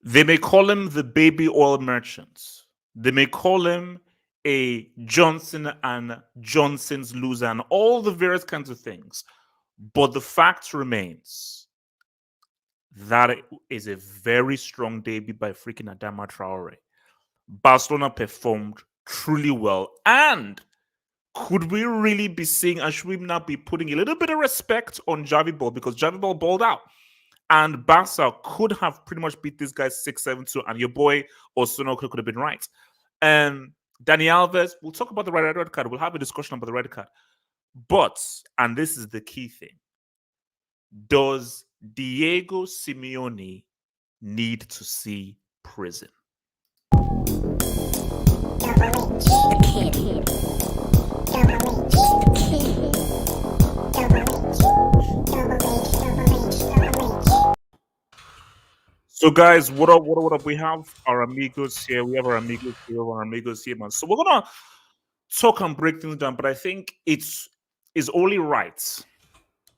They may call him the baby oil merchant. They may call him a Johnson and Johnson's loser and all the various kinds of things. But the fact remains that it is a very strong debut by freaking Adama Traore. Barcelona performed truly well. And could we really be seeing, and should we not be putting a little bit of respect on Javi Ball? Because Javi Ball balled out. And Barca could have pretty much beat these guys 6-7-2, and your boy Osuna could have been right. And Dani Alves, we'll talk about the red card. We'll have a discussion about the red card. But, and this is the key thing, does Diego Simeone need to see prison? So, guys, what up? What up? We have our amigos here. We have our amigos here, man. So we're gonna talk and break things down, but I think it's only right.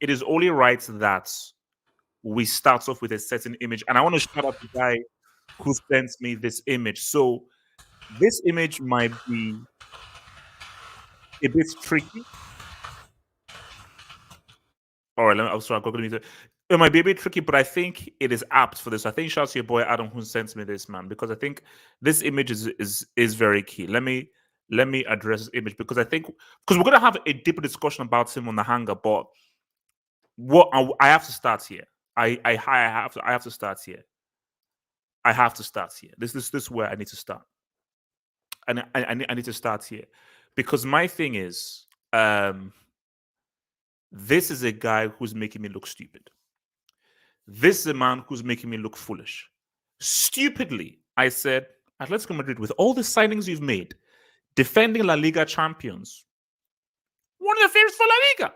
It is only right that we start off with a certain image, and I want to shout out the guy who sent me this image. So this image might be a bit tricky. All right, I'm sorry, I'm going to it might be a bit tricky, but I think it is apt for this. I think shout out to your boy Adam who sent me this, man, because I think this image is very key. Let me address this image because I think we're gonna have a deeper discussion about him on the hanger, but what I have to start here. I have to start here. I have to start here. This is where I need to start, and I need to start here because my thing is this is a guy who's making me look stupid. This is a man who's making me look foolish. Stupidly, I said, Atletico Madrid, with all the signings you've made, defending La Liga champions, one of the favorites for La Liga.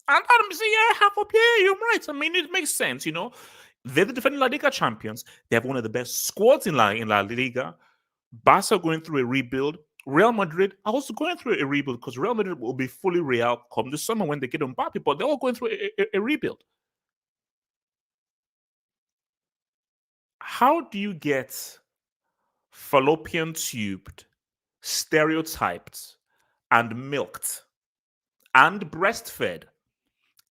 And Adam say, yeah, half up, yeah, you're right. I mean, it makes sense, you know. They're the defending La Liga champions. They have one of the best squads in La Liga. Barca going through a rebuild. Real Madrid are also going through a rebuild because Real Madrid will be fully Real come the summer when they get Mbappe, but they're all going through a rebuild. How do you get fallopian tubed, stereotyped, and milked and breastfed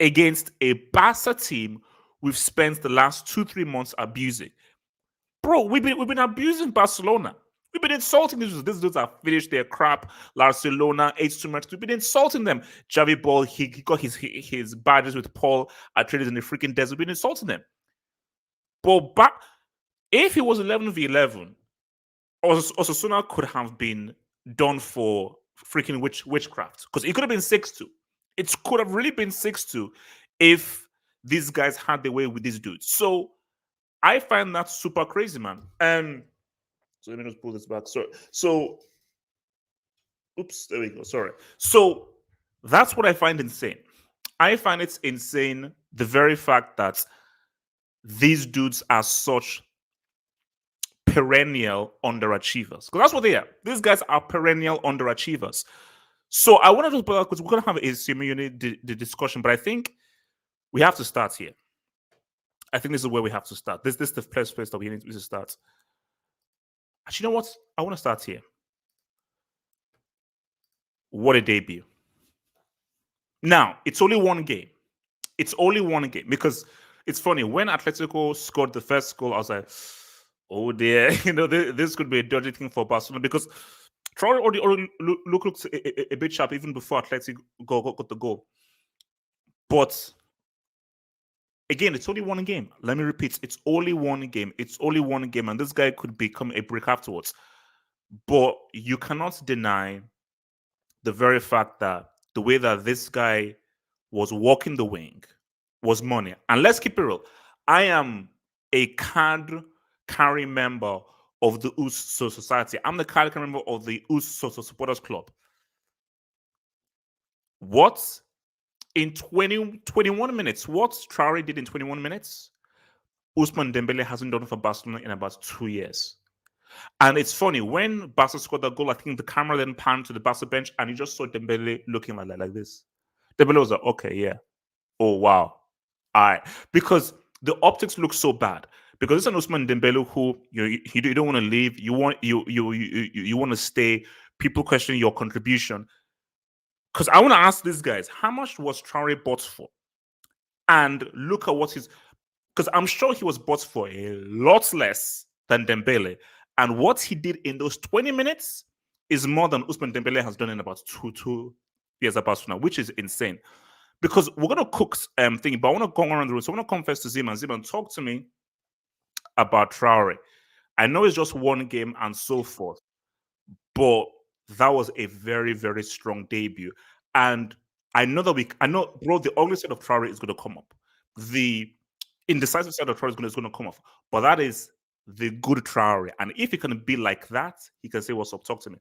against a Barca team we've spent the last 2-3 months abusing? Bro, we've been abusing Barcelona. We've been insulting these dudes have finished their crap. Barcelona, 8-2 match. We've been insulting them. Javi Ball, he got his badges with Paul Atreides in the freaking desert. We've been insulting them. But if it was 11v11, Osasuna could have been done for freaking witchcraft because it could have been 6-2. It could have really been 6-2 if these guys had their way with these dudes. So I find that super crazy, man. So let me just pull this back. So oops, there we go. Sorry. So that's what I find insane. I find it's insane the very fact that these dudes are such perennial underachievers. Because that's what they are. These guys are perennial underachievers. So I wanted to, because we're going to have a Simeone the discussion, but I think we have to start here. I think this is where we have to start. This is the first place that we need to start. Actually, you know what? I want to start here. What a debut. Now, it's only one game. It's only one game because it's funny. When Atletico scored the first goal, I was like, oh dear, you know, this could be a dodgy thing for Barcelona because Traore already looks a bit sharp even before Atletico got the goal. But again, it's only one game. Let me repeat, it's only one game. It's only one game, and this guy could become a brick afterwards. But you cannot deny the very fact that the way that this guy was walking the wing was money. And let's keep it real. I am a card-carrying member of the US Society. I'm the card-carrying member of the US Supporters Club. What? In 21 minutes, what Traore did in 21 minutes, Ousmane Dembele hasn't done for Barcelona in about 2 years. And it's funny, when Barca scored that goal, I think the camera then panned to the Barca bench and you just saw Dembele looking like this. Dembele was like, okay, yeah. Oh, wow. All right. Because the optics look so bad. Because it's an Usman Dembele who you don't want to leave. You want to stay. People question your contribution. Because I want to ask these guys, how much was Traore bought for? And look at what he's, because I'm sure he was bought for a lot less than Dembele. And what he did in those 20 minutes is more than Usman Dembele has done in about two years at Barcelona, which is insane. Because we're gonna cook thing, but I want to go around the room. So I want to confess to Zeman. Zeman, talk to me about Traore. I know it's just one game and so forth, but that was a very, very strong debut. And I know bro, the ugly side of Traore is going to come up. The indecisive side of Traore is going to come off. But that is the good Traore. And if he can be like that, he can say, what's up, talk to me.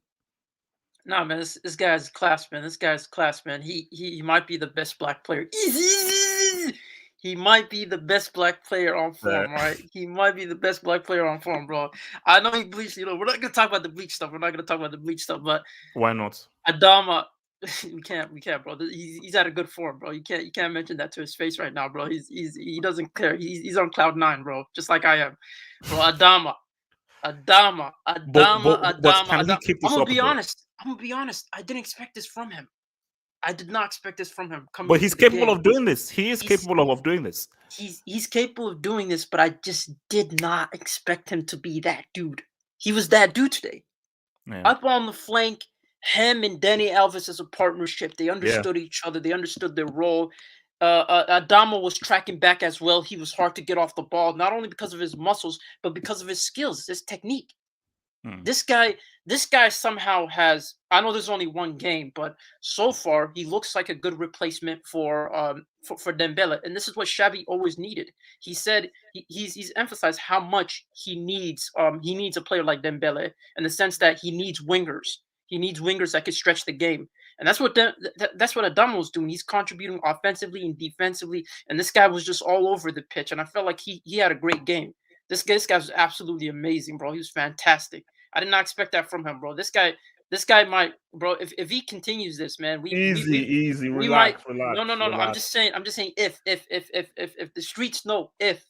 Nah, man, this guy's class, man. This guy's class, man. He might be the best black player. He might be the best black player on form, right? He might be the best black player on form, bro. I know he bleached. You know, we're not gonna talk about the bleach stuff. We're not gonna talk about the bleach stuff, but why not? Adama, we can't, bro. He's at a good form, bro. You can't mention that to his face right now, bro. He doesn't care. He's on cloud 9, bro, just like I am, bro. Adama. But can he keep this I'm up? gonna be honest. I didn't expect this from him. I did not expect this from him. But he's capable of doing this. He is capable of doing this. He's capable of doing this, but I just did not expect him to be that dude. He was that dude today. Yeah. Up on the flank, him and Dani Alves as a partnership. They understood each other. They understood their role. Adama was tracking back as well. He was hard to get off the ball, not only because of his muscles, but because of his skills, his technique. This guy somehow has. I know there's only one game, but so far he looks like a good replacement for Dembele, and this is what Xavi always needed. He said he's emphasized how much he needs a player like Dembele in the sense that he needs wingers. He needs wingers that can stretch the game, and that's what Adama was doing. He's contributing offensively and defensively, and this guy was just all over the pitch. And I felt like he had a great game. This guy was absolutely amazing, bro. He was fantastic. I did not expect that from him, bro. This guy might, bro. If he continues this, man, easy, relax. No. I'm just saying if the streets know if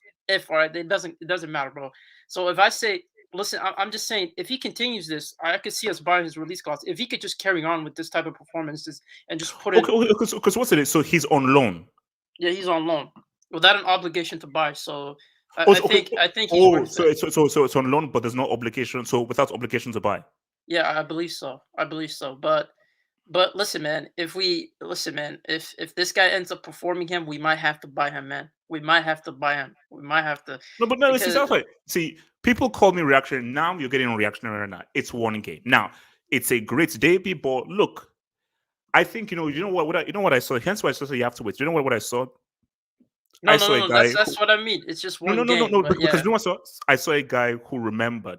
all right, it doesn't matter, bro. So if I say, listen, I'm just saying if he continues this, I could see us buying his release cost. If he could just carry on with this type of performances and just put it. Okay, because what's it? So he's on loan. Yeah, he's on loan without an obligation to buy. So. I think he's so it's on loan, but there's no obligation. So without obligation to buy. Yeah, I believe so. But listen, man. If this guy ends up performing him, we might have to buy him, man. We might have to buy him. We might have to. No, but no. See, people call me reactionary. Now you're getting reactionary. Now it's one game. Now it's a great debut, but look, I think you know what I saw. Hence why I said you have to wait. You know what I saw. No, that's what I mean. It's just one game. No. Because you know what I saw a guy who remembered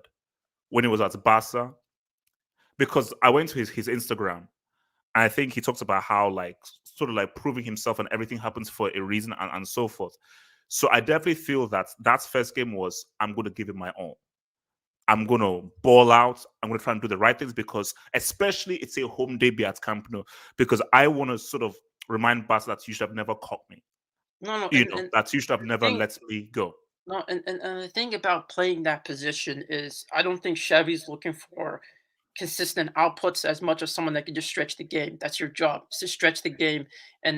when he was at Barca. Because I went to his Instagram, and I think he talks about how like sort of like proving himself and everything happens for a reason and so forth. So I definitely feel that first game was I'm going to give it my all. I'm going to ball out. I'm going to try and do the right things because especially it's a home debut at Camp Nou because I want to sort of remind Barca that you should have never caught me. No, that you should have never let me go. No, and the thing about playing that position is I don't think Xavi's looking for consistent outputs as much as someone that can just stretch the game. That's your job, is to stretch the game and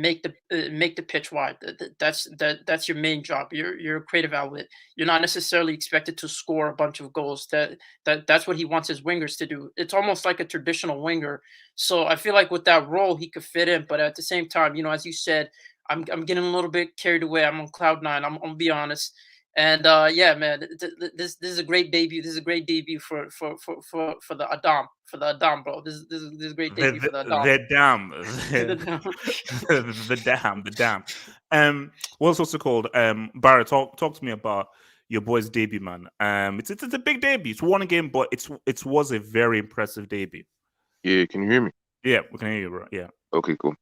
make the pitch wide. That's your main job. You're a creative outlet. You're not necessarily expected to score a bunch of goals. That's what he wants his wingers to do. It's almost like a traditional winger. So I feel like with that role he could fit in, but at the same time, you know, as you said, I'm getting a little bit carried away. I'm on cloud 9. I'm gonna be honest. And yeah, man, this is a great debut. This is a great debut for the Adam, bro. This is a great debut for the Adam. The damn. What's also called? Barry, talk to me about your boy's debut, man. It's a big debut. It's one game, but it was a very impressive debut. Yeah, can you hear me? Yeah, we can hear you, bro. Yeah. Okay, cool.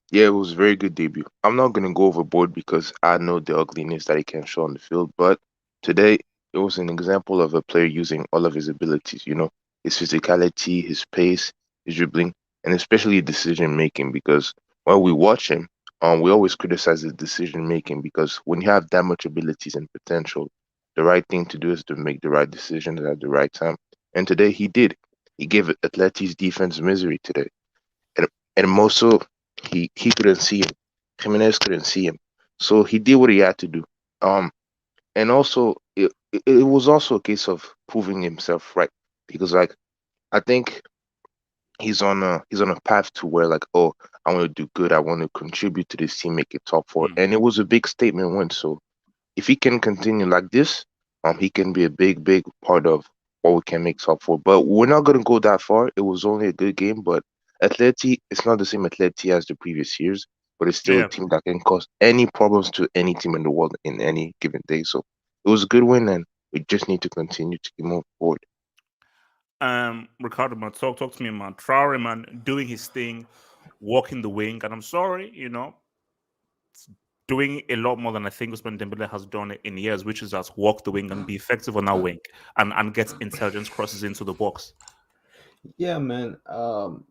Yeah, it was a very good debut. I'm not gonna go overboard because I know the ugliness that he can show on the field, but today it was an example of a player using all of his abilities, you know, his physicality, his pace, his dribbling, and especially decision making. Because when we watch him, We always criticize his decision making because when you have that much abilities and potential, the right thing to do is to make the right decisions at the right time. And today he did. He gave Atleti's defense misery today. And Moso, he couldn't see him. Jimenez couldn't see him. So he did what he had to do. And also it was also a case of proving himself right because like I think he's on a path to where like, oh, I want to do good, I want to contribute to this team, make it top four. And it was a big statement win. So if he can continue like this, he can be a big part of what we can make top four. But we're not gonna go that far. It was only a good game, but Atleti, it's not the same Atleti as the previous years, but it's still a Yeah. team that can cause any problems to any team in the world in any given day. So it was a good win, and we just need to continue to move forward. Ricardo, man, talk to me, man. Traore, man, doing his thing, walking the wing, and I'm sorry, doing a lot more than I think Usman Dembele has done in years, which is just walk the wing and be effective on that wing and get intelligence crosses into the box. Yeah, man.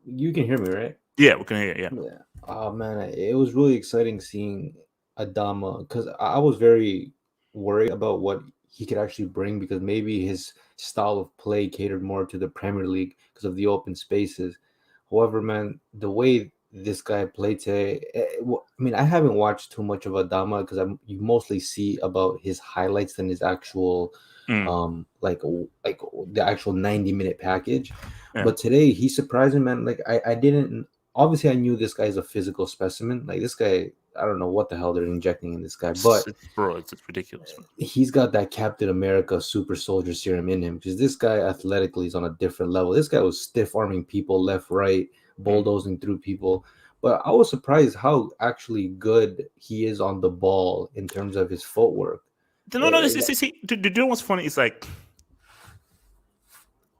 You can hear me, right? Yeah, we can hear. Yeah. Yeah. Oh man, it was really exciting seeing Adama because I was very worried about what he could actually bring because maybe his style of play catered more to the Premier League because of the open spaces. However, man, the way this guy played today, I mean, I haven't watched too much of Adama because you mostly see about his highlights than his actual like the actual 90-minute package. Yeah. But today he surprised me, man. Like I didn't obviously I knew this guy's a physical specimen. Like this guy, I don't know what the hell they're injecting in this guy, but it's ridiculous, man. He's got that Captain America super soldier serum in him because this guy athletically is on a different level. This guy was stiff arming people left, right, bulldozing through people. But I was surprised how actually good he is on the ball in terms of his footwork. No, see, do you know what's funny? It's like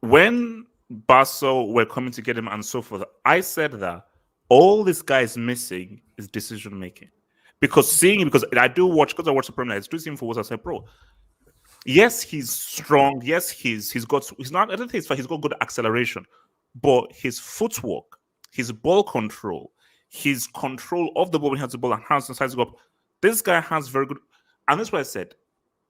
when Barca were coming to get him and so forth, I said that all this guy is missing is decision making. Because I do watch, because I watch the Premier League, I do see him for what I said, bro. Yes, he's strong. Yes, he's not, I don't think he's got good acceleration, but his footwork, his ball control, his control of the ball when he has the ball and hands and size go up. This guy has very good, and that's why I said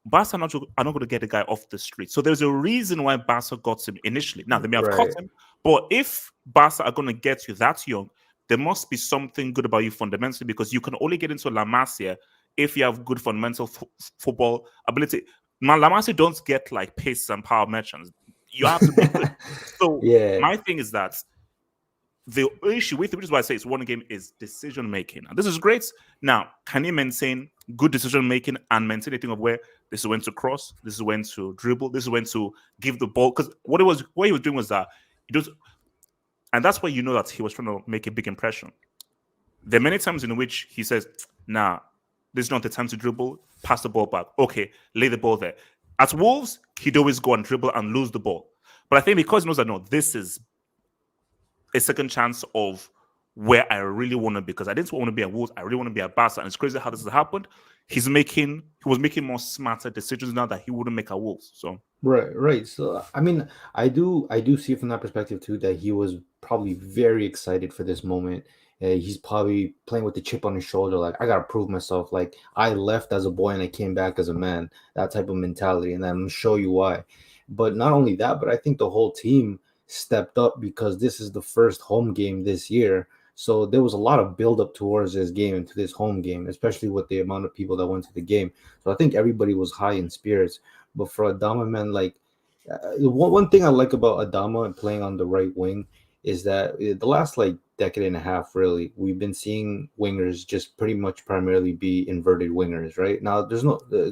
Barca are not going to get the guy off the street. So there's a reason why Barca got him initially. Now, they may have caught him, but if Barca are going to get you that young, there must be something good about you fundamentally because you can only get into La Masia if you have good fundamental football ability. Now, La Masia don't get like pace and power merchants. You have to be good. So my thing is that the issue with it, which is why I say it's one game, is decision making. And this is great. Now, can you maintain good decision making and maintain the thing of where this is when to cross, this is when to dribble, this is when to give the ball? Because what he was doing was that and that's why you know that he was trying to make a big impression. There are many times in which he says, "Nah, this is not the time to dribble. Pass the ball back. Okay, lay the ball there." At Wolves, he'd always go and dribble and lose the ball. But I think because he knows that no, this is a second chance of where I really want to be, because I didn't want to be at Wolves, I really want to be at Barca. And it's crazy how this has happened. He was making more smarter decisions now that he wouldn't make at Wolves. So right. So I mean, I do see from that perspective too that he was probably very excited for this moment. He's probably playing with the chip on his shoulder, like I gotta prove myself. Like I left as a boy and I came back as a man. That type of mentality, and I'm gonna show you why. But not only that, but I think the whole team stepped up because this is the first home game this year. So there was a lot of build up towards this game and to this home game, especially with the amount of people that went to the game. So I think everybody was high in spirits. But for Adama, man, like one thing I like about Adama and playing on the right wing is that the last like decade and a half, really, we've been seeing wingers just pretty much primarily be inverted wingers, right? Now, there's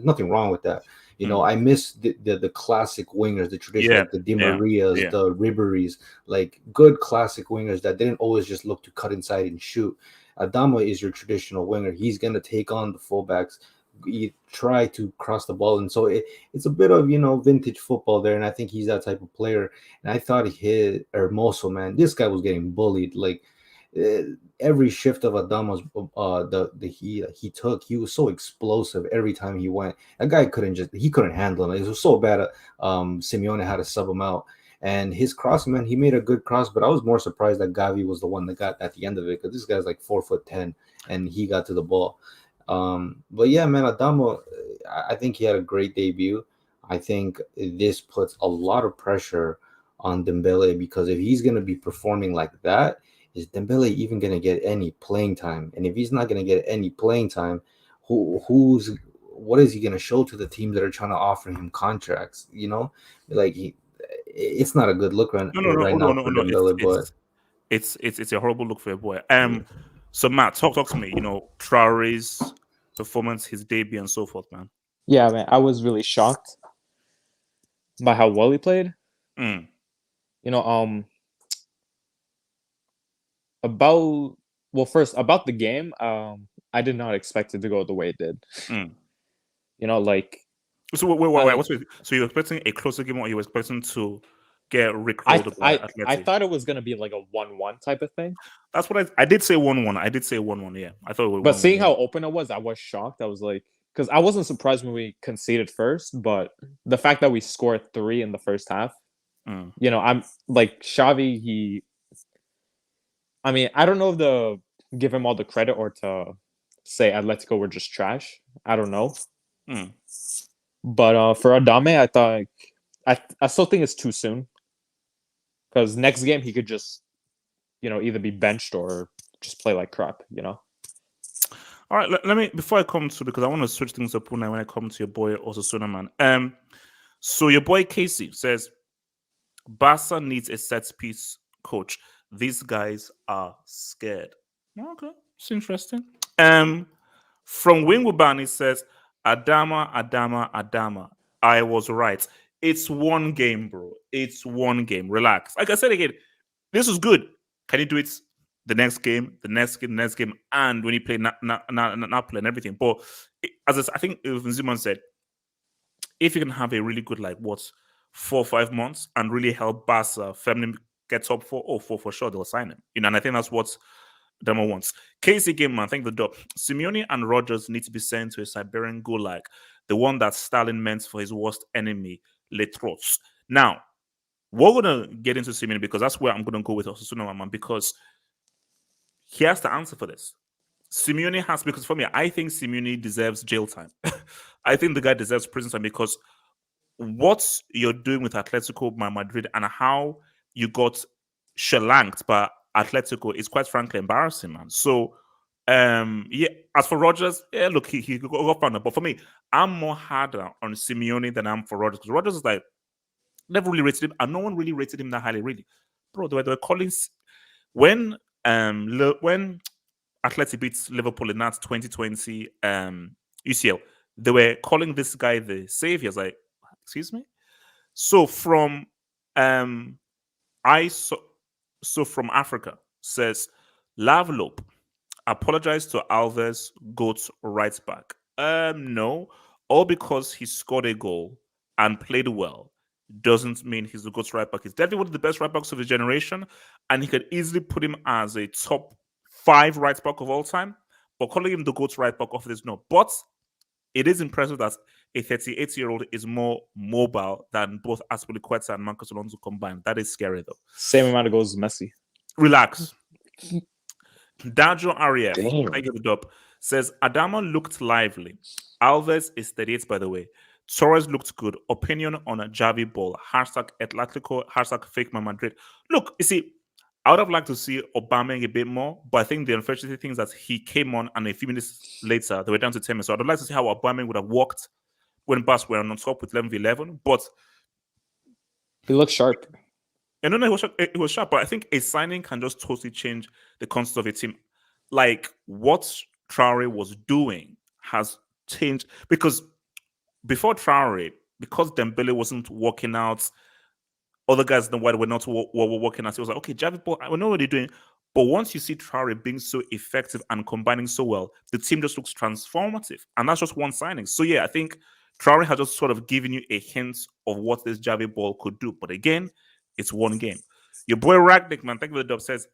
nothing wrong with that. You know, I miss the classic wingers, the traditional, like the Di Marias, the Riberies, like good classic wingers that didn't always just look to cut inside and shoot. Adama is your traditional winger. He's going to take on the fullbacks, try to cross the ball. And so it's a bit of, vintage football there. And I think he's that type of player. And I thought Hermoso, man, this guy was getting bullied. Like, every shift of Adama's he took, he was so explosive every time he went. That guy couldn't handle him. It was so bad. Simeone had to sub him out, And his cross, man, he made a good cross, but I was more surprised that Gavi was the one that got at the end of it, because this guy's like 4'10" and he got to the ball. But yeah, man, Adama, I think he had a great debut. I think this puts a lot of pressure on Dembele, because if he's going to be performing like that, is Dembele even going to get any playing time? And if he's not going to get any playing time, what is he going to show to the teams that are trying to offer him contracts? You know, like it's not a good look right, No, now for no. Dembele, but It's a horrible look for a boy. So Matt, talk to me. Traore's performance, his debut, and so forth, man. Yeah, man, I was really shocked by how well he played. Mm. First about the game, I did not expect it to go the way it did. Mm. So wait. So you're expecting a closer game, or you were expecting to get rickrolled by Atletico? I thought it was gonna be like a 1-1 type of thing. That's what I did say 1-1. I did say 1-1. Yeah, I thought it was. But seeing how open it was, I was shocked. I was like, because I wasn't surprised when we conceded first, but the fact that we scored 3 in the first half, I'm like Xavi. I mean, I don't know if to give him all the credit or to say Atletico were just trash. I don't know. Mm. But for Adame, I thought I still think it's too soon, because next game he could just either be benched or just play like crap. All right, let me, before I come to, because I want to switch things up when I come to your boy Osasuna, man. So your boy Casey says Barca needs a set piece coach. These guys are scared. Okay, it's interesting. From Wingwoban, he says Adama. I was right. It's one game, bro. It's one game. Relax. Like I said again, this was good. Can you do it the next game, and when you play Napoli and everything? But I think Ziman said, if you can have a really good 4 or 5 months and really help Barca firmly get top 4, for sure they'll sign him. And I think that's what Demo wants. Casey game, man, thank the dog. Simeone and Rogers need to be sent to a Siberian gulag, the one that Stalin meant for his worst enemy, Letros. Now, we're gonna get into Simeone, because that's where I'm gonna go with Osasuna, man, because he has to answer for this. Simeone has, because for me, I think Simeone deserves jail time. I think the guy deserves prison time, because what you're doing with Atletico Madrid and how you got shellanked by Atletico is quite frankly embarrassing, man. So, yeah. As for Rogers, yeah, look, he got found out. But for me, I'm more harder on Simeone than I'm for Rogers, because Rogers is never really rated him, and no one really rated him that highly, really. Bro, they were calling when Atleti beats Liverpool in that 2020 UCL, they were calling this guy the savior. Like, excuse me. So from from Africa says Lavlope, apologize to Alves, GOAT right back. No, all because he scored a goal and played well doesn't mean he's the GOAT right back. He's definitely one of the best right backs of his generation, and he could easily put him as a top 5 right back of all time. But calling him the GOAT right back off this, no. But it is impressive that a 38-year-old is more mobile than both Azpilicueta and Marcos Alonso combined. That is scary, though. Same amount of goals as Messi. Relax. Dajo Arief, thank you for the dub, says Adama looked lively. Alves is 38, by the way. Torres looked good. Opinion on a Javi ball. Hashtag Atletico. Hashtag fake Madrid. Look, you see, I would have liked to see Obama a bit more, but I think the unfortunate thing is that he came on and a few minutes later they were down to 10 minutes. So I'd like to see how Obama would have worked when Bas were on top with 11v11. But he looked sharp. And no, it was sharp. But I think a signing can just totally change the concept of a team. Like what Traore was doing has changed, because before Traore, because Dembele wasn't working out, other guys were not working out. It was like, okay, Javi, we know what they're doing. But once you see Traore being so effective and combining so well, the team just looks transformative. And that's just one signing. So yeah, I think Traore has just sort of given you a hint of what this Javi ball could do. But again, it's one game. Your boy Ragnick, man, thank you for the dub, says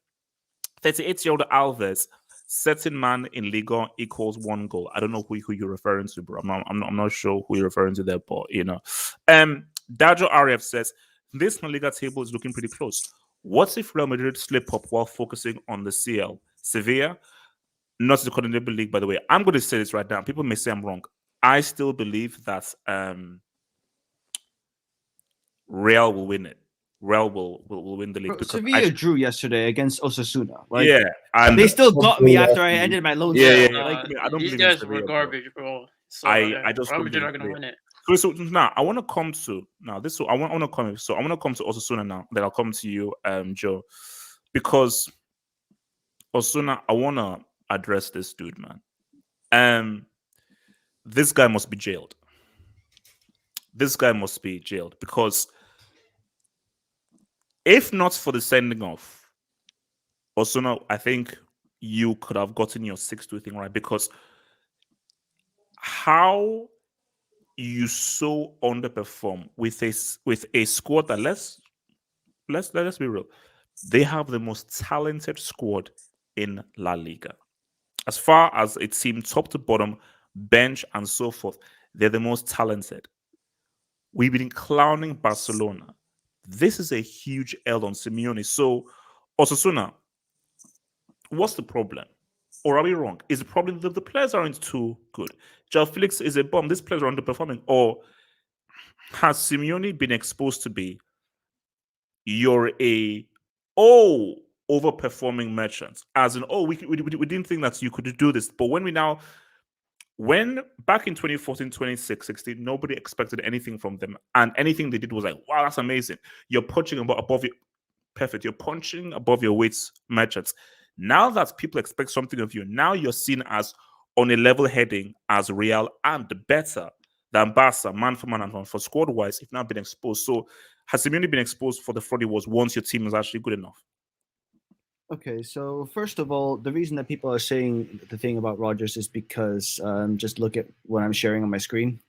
38-year-old Alves, certain man in Liga equals 1 goal. I don't know who you're referring to, bro. I'm not sure who you're referring to there, but you know. Dajo RF says this La Liga table is looking pretty close. What if Real Madrid slip up while focusing on the CL? Sevilla, not the Continental League, by the way. I'm going to say this right now. People may say I'm wrong. I still believe that Real will win it. Real will win the league. Bro, Sevilla drew yesterday against Osasuna. Like, yeah, and they still got me after I ended my loan. Yeah, spell. yeah. Like, I don't these believe in guys Sevilla, were bro. garbage, bro. So I just Real don't Madrid are believe gonna in win it. So now I want to come to I want to come to Osasuna now. Then I'll come to you, Joe, because Osasuna, I want to address this dude, man. This guy must be jailed. This guy must be jailed because if not for the sending off, Osasuna, I think you could have gotten your 6-2 thing right, because how you so underperform with a squad that let's be real, they have the most talented squad in La Liga. As far as it seems, top to bottom, bench and so forth, they're the most talented. We've been clowning Barcelona. This is a huge L on Simeone. So, Osasuna, what's the problem? Or are we wrong? Is the problem that the players aren't too good? Joao Felix is a bomb. These players are underperforming. Or has Simeone been exposed to be you're a overperforming merchant, as in we didn't think that you could do this, but when back in 2014 2016 nobody expected anything from them, and anything they did was like, wow, that's amazing, you're punching above your perfect, you're punching above your weights merchants. Now that people expect something of you, now you're seen as on a level heading as Real and better than Barca, man for man and for squad wise, if not been exposed. So has Simeone been exposed for the fraud it was once your team is actually good enough? okay, so first of all, the reason that people are saying the thing about Rodgers is because just look at what I'm sharing on my screen.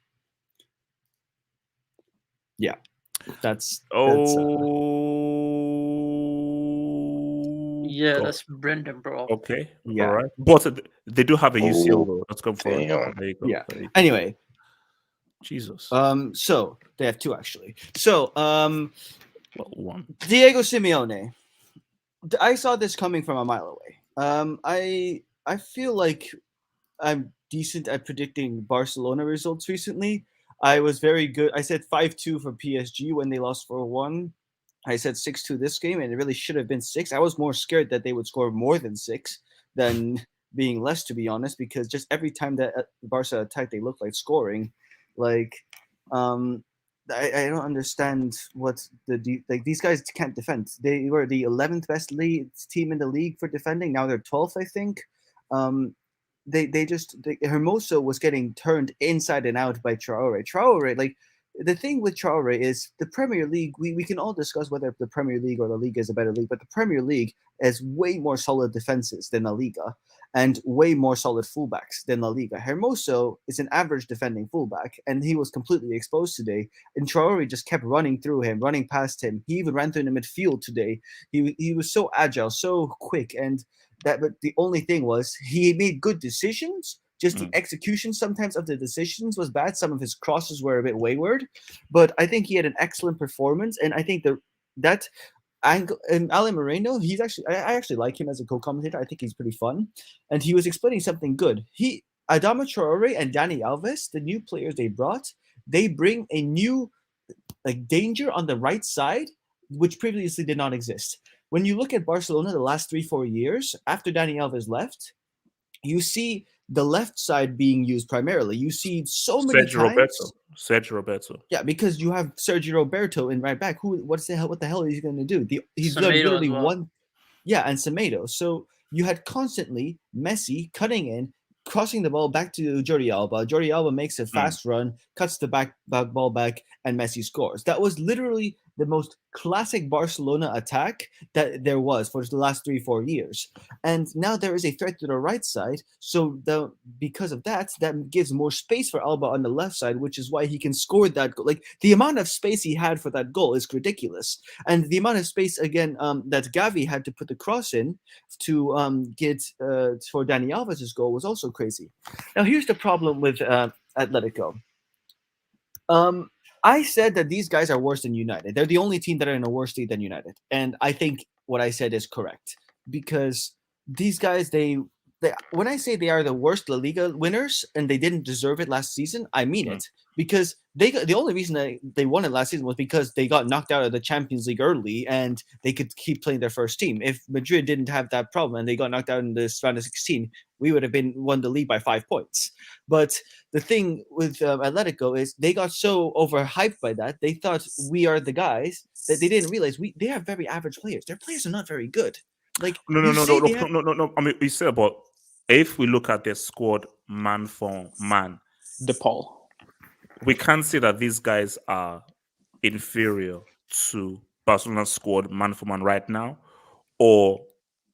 Yeah, that's yeah, God. that's Brendan, bro. Okay, yeah. all right, but they do have a UCL though. Let's go for it. Damn. There you go. Yeah. There you go. Anyway, Jesus. so they have two actually. So Well, one. Diego Simeone. I saw this coming from a mile away. I feel like I'm decent at predicting Barcelona results recently. I was very good. I said 5-2 for PSG when they lost 4-1. I said 6-2 this game, and it really should have been 6. I was more scared that they would score more than 6 than being less, to be honest, because just every time that Barca attacked, they looked like scoring. Like, I don't understand what these guys can't defend. They were the 11th best team in the league for defending. Now they're 12th, I think. Hermoso was getting turned inside and out by Traore. Traore, like, the thing with Traore is the Premier League, we can all discuss whether the Premier League or the Liga is a better league, but the Premier League has way more solid defenses than La Liga and way more solid fullbacks than La Liga. Hermoso is an average defending fullback, and he was completely exposed today. And Traore just kept running through him, running past him. He even ran through the midfield today. He was so agile, so quick, but the only thing was he made good decisions. Just the execution sometimes of the decisions was bad. Some of his crosses were a bit wayward, but I think he had an excellent performance. And I think that angle and Alan Moreno, I actually like him as a co-commentator. I think he's pretty fun, and he was explaining something good. Adama Traore and Dani Alves, the new players they brought, they bring a new danger on the right side, which previously did not exist. When you look at Barcelona the last 3-4 years after Dani Alves left, you see the left side being used primarily. You see so many times. Sergio Roberto. Yeah, because you have Sergio Roberto in right back. What the hell is he going to do? He's done Semedo literally as well. one. Yeah, and Semedo. So you had constantly Messi cutting in, crossing the ball back to Jordi Alba. Jordi Alba makes a fast run, cuts the back ball back, and Messi scores. That was literally the most classic Barcelona attack that there was for the last 3-4 years. And now there is a threat to the right side. So because of that gives more space for Alba on the left side, which is why he can score that goal. Like, the amount of space he had for that goal is ridiculous. And the amount of space, again, that Gavi had to put the cross in to get for Dani Alves' goal was also crazy. Now, here's the problem with Atletico. I said that these guys are worse than United. They're the only team that are in a worse league than United, and I think what I said is correct because these guys, they when I say they are the worst La Liga winners and they didn't deserve it last season, I mean it because the only reason they won it last season was because they got knocked out of the Champions League early and they could keep playing their first team. If Madrid didn't have that problem and they got knocked out in this round of 16, we would have won the league by 5 points. But the thing with Atletico is they got so overhyped by that they thought we are the guys that they didn't realize they have very average players. Their players are not very good. Like no. I mean, we said about if we look at their squad man for man, DePaul, we can't say that these guys are inferior to Barcelona's squad man for man right now, or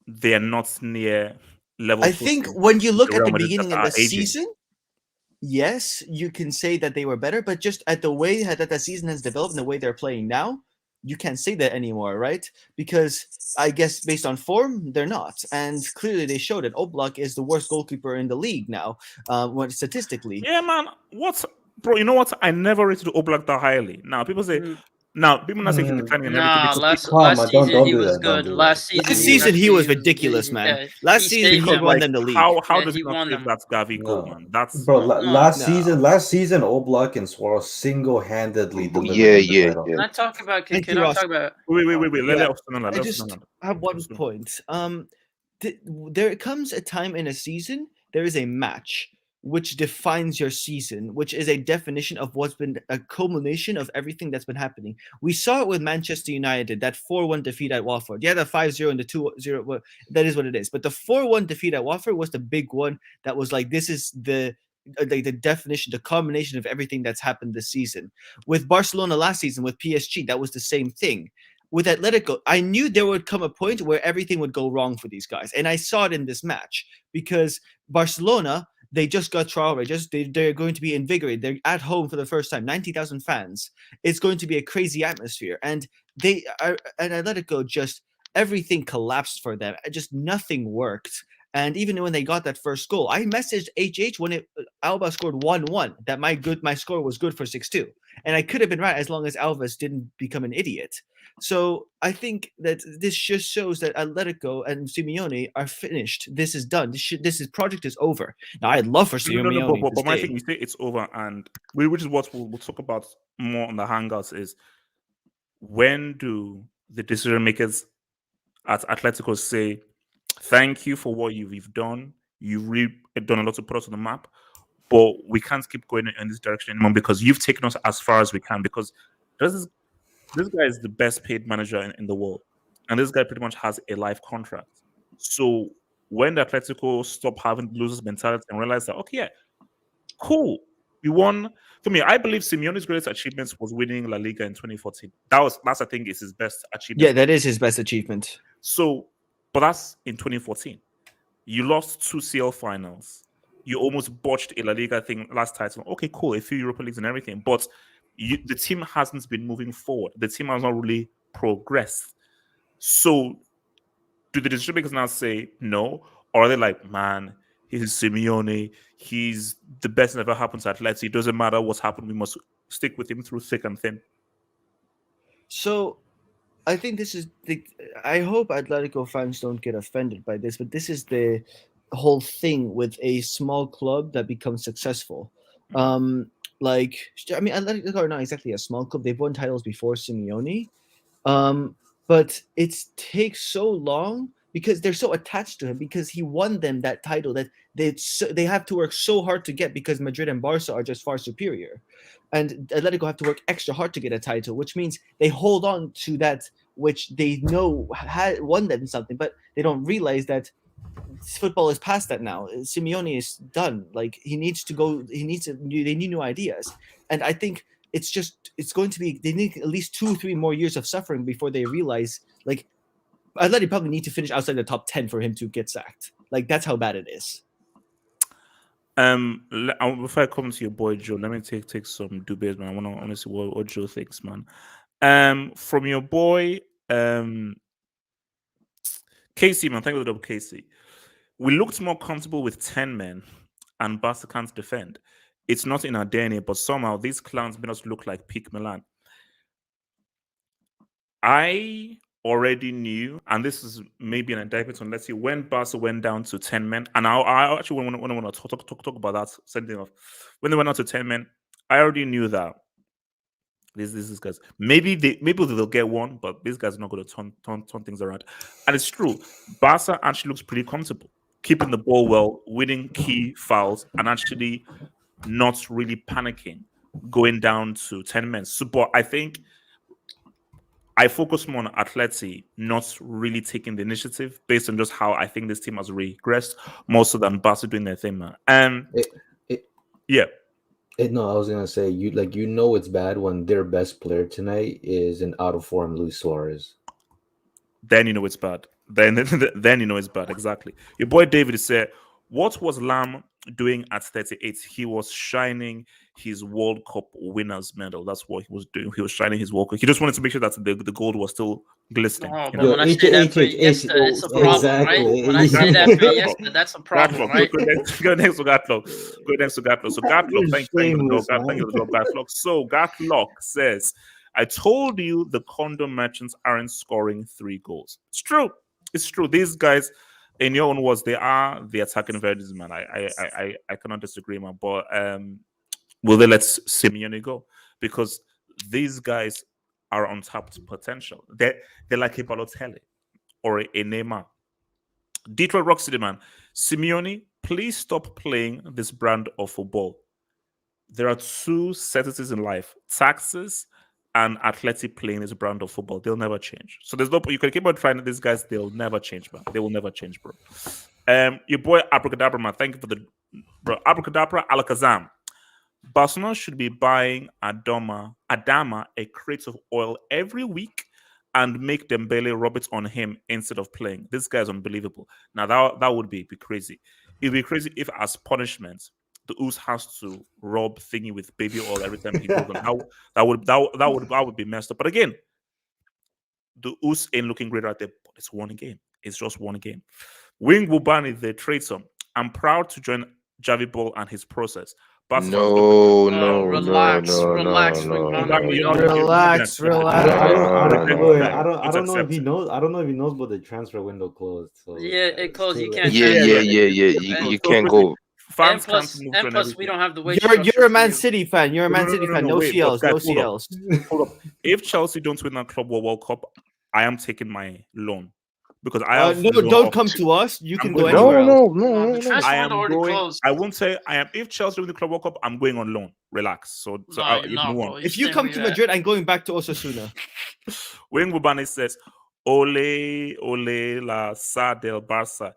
they're not near level. I think when you look at the Madrid beginning that of the are aging. season, yes, you can say that they were better, but just at the way that the season has developed and the way they're playing now, you can't say that anymore, right? Because I guess based on form, they're not, and clearly they showed it. Oblak is the worst goalkeeper in the league now, statistically. Yeah, man. What, bro? You know what? I never rated Oblak that highly. Now people say, now people not say he's declining and everything. Nah, Because last season don't he do was that, don't good. do last that. season He was actually ridiculous, man. yeah, Last he season saved he them. won them the league. how Yeah, does he he not won save them. that Gavi goal, man? That's Bro, last No. season, Oblak and Suarez single-handedly delivered Yeah, the yeah, title. yeah. Can I talk about? Thank Can you, I Ross. talk about? Wait. Let Yeah. us know that. I just have one point. There comes a time in a season, there is a match which defines your season, which is a definition of what's been a culmination of everything that's been happening. We saw it with Manchester United, that 4-1 defeat at Watford. Yeah, the 5-0 and the 2-0, well, that is what it is. But the 4-1 defeat at Watford was the big one that was like, this is the definition, the combination of everything that's happened this season. With Barcelona last season, with PSG, that was the same thing. With Atletico, I knew there would come a point where everything would go wrong for these guys. And I saw it in this match because Barcelona, they just got Traore. They're going to be invigorated. They're at home for the first time. 90,000 fans. It's going to be a crazy atmosphere. And they are at Atletico, just everything collapsed for them. Just nothing worked. And even when they got that first goal, I messaged HH when Alba scored 1-1 that my score was good for 6-2. And I could have been right as long as Alves didn't become an idiot. So I think that this just shows that Atletico and Simeone are finished. This is done. This project is over. Now I'd love for Simeone to but my stay. thing, you say it's over, and which is what we'll talk about more on the hangouts is when do the decision makers at Atletico say, "Thank you for what you've done. You've really done a lot to put us on the map, but we can't keep going in this direction anymore because you've taken us as far as we can." Because this guy is the best paid manager in the world, and this guy pretty much has a life contract. So when the Atletico stop having losers mentality and realize that, okay, yeah, cool, we won. For me, I believe Simeone's greatest achievements was winning La Liga in 2014. That's I think is his best achievement. Yeah, that is his best achievement. So, but that's in 2014. You lost 2 CL finals. You almost botched a La Liga thing last title. Okay, cool, a few Europa Leagues and everything, but the team hasn't been moving forward. The team has not really progressed. So, do the decision makers now say no, or are they like, man, he's Simeone, he's the best that ever happened to Atleti. It doesn't matter what's happened, we must stick with him through thick and thin. So I think this is I hope Atletico fans don't get offended by this, but this is the whole thing with a small club that becomes successful. Like, I mean, Atletico are not exactly a small club. They've won titles before Simeone, but it takes so long because they're so attached to him because he won them that title that they have to work so hard to get because Madrid and Barca are just far superior. And Atletico have to work extra hard to get a title, which means they hold on to that which they know had won them something, but they don't realize that football is past that now. Simeone is done. Like he needs to go. They need new ideas, and I think it's going to be. They need at least 2-3 more years of suffering before they realize. Like Atleti probably need to finish outside the top 10 for him to get sacked. Like that's how bad it is. Before I come to your boy Joe, let me take some dubious, man. I want to see what Joe thinks, man. From your boy, Casey, man. Thank you for the double, Casey. We looked more comfortable with 10 men, and Barca can't defend. It's not in our DNA, but somehow these clowns made us look like peak Milan. I already knew, and this is maybe an indictment on, let's see, when Barca went down to 10 men, and I actually want to talk about that, something of when they went down to 10 men, I already knew that these guys, maybe they'll get one, but these guys are not going to turn things around. And it's true, Barca actually looks pretty comfortable, keeping the ball well, winning key fouls, and actually not really panicking going down to 10 men. So, but I think I focus more on Atleti not really taking the initiative based on just how I think this team has regressed more so than Barca doing their thing, man. And yeah. No, I was gonna say it's bad when their best player tonight is an out of form Luis Suarez. Then you know it's bad. Then you know it's bad. Exactly. Your boy David said, "What was Lam doing at 38? He was shining his World Cup winners medal. That's what he was doing. He was shining his World Cup. He just wanted to make sure that the gold was still glistening. Oh, but when I say that for Yesta, it's a problem, right? When I say that for Yesta, that's a problem, right? Go next to Gatlock. So Gatlock, thank you, Gatlock. So Gatlock says, I told you the condom merchants aren't scoring 3 goals. It's true. It's true. These guys, in your own words, they are the attacking versions, man. I cannot disagree, man. But will they let Simeone go? Because these guys are untapped potential. They're like a Balotelli or a Neymar. Detroit Rock City, man. Simeone, please stop playing this brand of football. There are 2 certainties in life: taxes and Athletic playing this brand of football. They'll never change. So there's no, you can keep on trying these guys, they'll never change, man. They will never change, bro. Your boy Abracadabra, man. Thank you for the bro. Abracadabra Alakazam. Barcelona should be buying Adama a crate of oil every week and make Dembele rub it on him instead of playing. This guy's unbelievable. Now that would be crazy. It'd be crazy if, as punishment, the Oos has to rub thingy with baby oil every time he goes on. That would be messed up. But again, the Oos ain't looking great out there. But it's one game. It's just one game. Wing Wubani, the traitor. I'm proud to join Javi Ball and his process. No, relax. I don't know if he knows. I don't know if he knows, but the transfer window closed. So yeah, it closed. You can't. Yeah. You can't go. And plus, we don't have the way. You're a Man City fan. You're a Man City fan. No CLs. No CLs. Hold up. If Chelsea don't win that Club World Cup, I am taking my loan. Because I have don't come to us. You can go anywhere else. No. I am going. I won't say I am. If Chelsea win the Club World Cup, I'm going on loan. Relax. So if you come to Madrid, I'm going back to Osasuna. Wayne Wubani says, "Ole, la sa del Barça."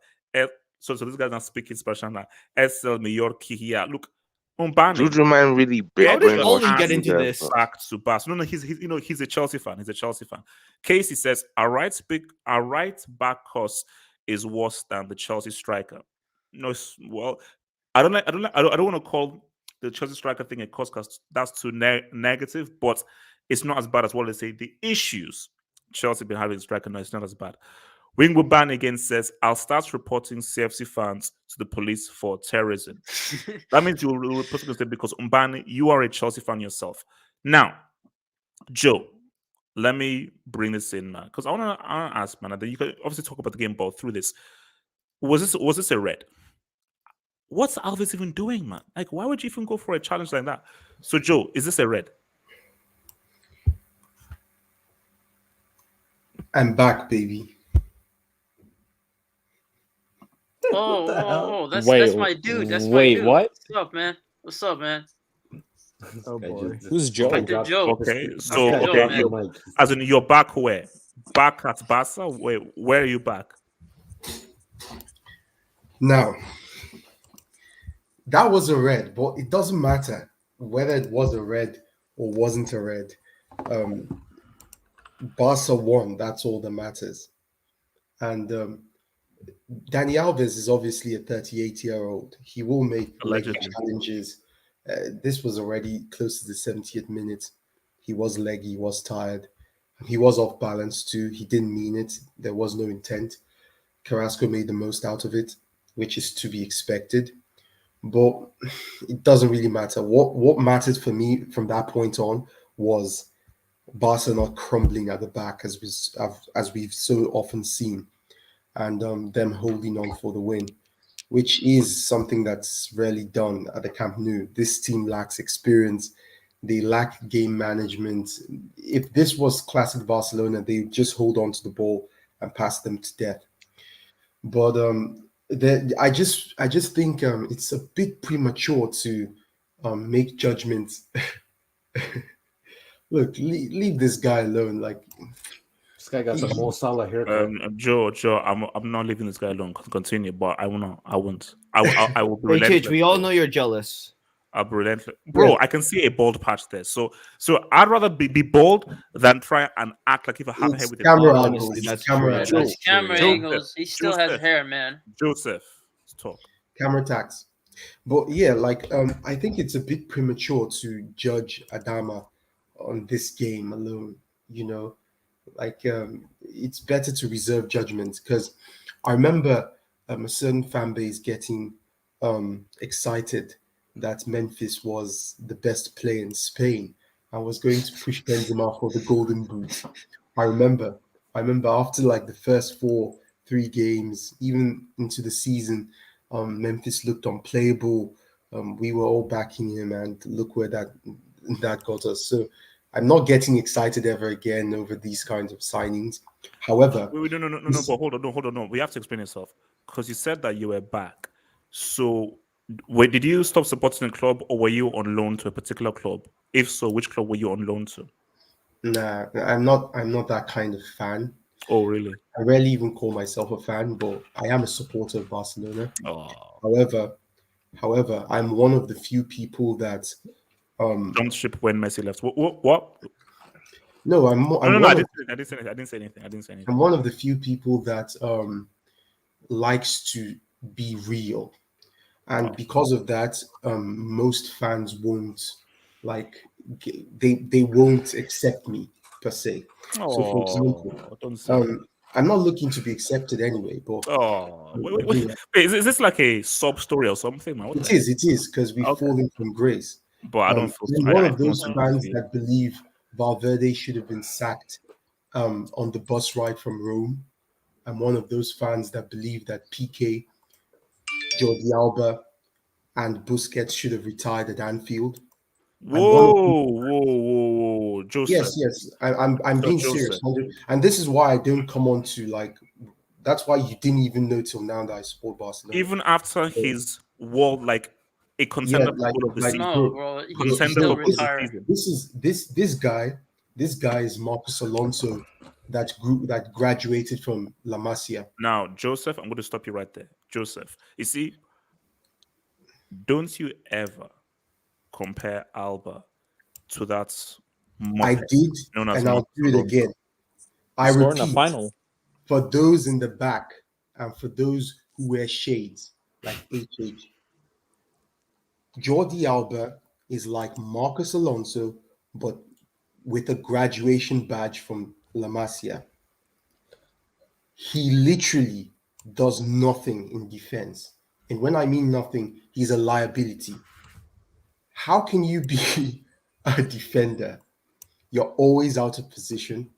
So this guy's not speaking Spanish now. Es el mejor que here. Look, Juju man really get into this back to Barca. No, he's a Chelsea fan. Casey says a right back cost is worse than the Chelsea striker. No, well, I don't want to call the Chelsea striker thing a cost because that's too negative, but it's not as bad as what they say. The issues Chelsea been having striker, no, it's not as bad. Wingwood Ban again says, I'll start reporting CFC fans to the police for terrorism. That means you will report them because Umbani, you are a Chelsea fan yourself. Now, Joe, let me bring this in, man, because I want to ask, man, that you can obviously talk about the game ball through this. Was this a red? What's Alves even doing, man? Like, why would you even go for a challenge like that? So, Joe, is this a red? I'm back, baby. Oh, that's my dude. That's my dude. What? What's up, man? Oh boy. Who's Joe? Joe. Okay, so as in you're back where? Back at Barca? Where are you back? Now, that was a red, but it doesn't matter whether it was a red or wasn't a red. Barca won. That's all that matters. And Dani Alves is obviously a 38-year-old. He will make challenges. This was already close to the 70th minute. He was leggy, he was tired. He was off balance too. He didn't mean it. There was no intent. Carrasco made the most out of it, which is to be expected. But it doesn't really matter. What mattered for me from that point on was Barca not crumbling at the back as we've so often seen, and them holding on for the win, which is something that's rarely done at the Camp Nou. This team lacks experience. They lack game management. If this was classic Barcelona, they would just hold on to the ball and pass them to death. But I just think it's a bit premature to make judgments. Look, leave this guy alone. Like, this guy got the Mo Salah haircut. Joe, I'm not leaving this guy alone. Continue, but I won't. I will be Hey, relentless. Chich, we all know you're jealous. I'll be relentless, bro. Yeah. I can see a bold patch there. So I'd rather be bold than try and act like if I have hair it's with a camera bald angles. Honestly, It's that's camera true. angles. That's camera Joseph, angles. He still has Joseph. hair, man. Joseph, let's talk. Camera tax. But yeah, like I think it's a bit premature to judge Adama on this game alone. You know, like it's better to reserve judgment because I remember a certain fan base getting excited that Memphis was the best player in Spain and was going to push Benzema for the Golden Boot. I remember. I remember after like the first three games, even into the season, Memphis looked unplayable. We were all backing him, and look where that got us. So I'm not getting excited ever again over these kinds of signings. However, Wait, no. But hold on, no. We have to explain yourself because you said that you were back. So, wait, did you stop supporting a club, or were you on loan to a particular club? If so, which club were you on loan to? nah, I'm not. I'm not that kind of fan. Oh, really? I rarely even call myself a fan, but I am a supporter of Barcelona. Oh, However, I'm one of the few people that jumped ship when Messi left. What? no, No. I didn't say anything. I'm one of the few people that likes to be real, and because of that, most fans won't like they won't accept me per se. So, for example, Don't say that. I'm not looking to be accepted anyway, but Oh, you know, is this like a sub story or something, man? What the heck? it is because we've Okay. fallen from grace. But I don't feel. I'm I one don't of those want fans to. that believe Valverde should have been sacked on the bus ride from Rome. I'm one of those fans that believe that PK, Jordi Alba, and Busquets should have retired at Anfield. I'm one of Whoa, Joseph. yes. I'm being serious, Joseph. and this is why I don't come on to like. That's why you didn't even know till now that I support Barcelona. Even after his world, like a Yeah, contender for like goal of the like season, No, bro. He can contender still for goal of the retire. season. This guy is Marcus Alonso that graduated from La Masia. Now, Joseph, I'm going to stop you right there. Joseph, you see, don't you ever compare Alba to that I muppet did, known as and I'll do it Alonso. again. I Scoring a repeat, final. for those in the back and for those who wear shades like HH, Jordi Alba is like Marcus Alonso, but with a graduation badge from La Masia. He literally does nothing in defense. And when I mean nothing, he's a liability. How can you be a defender? You're always out of position.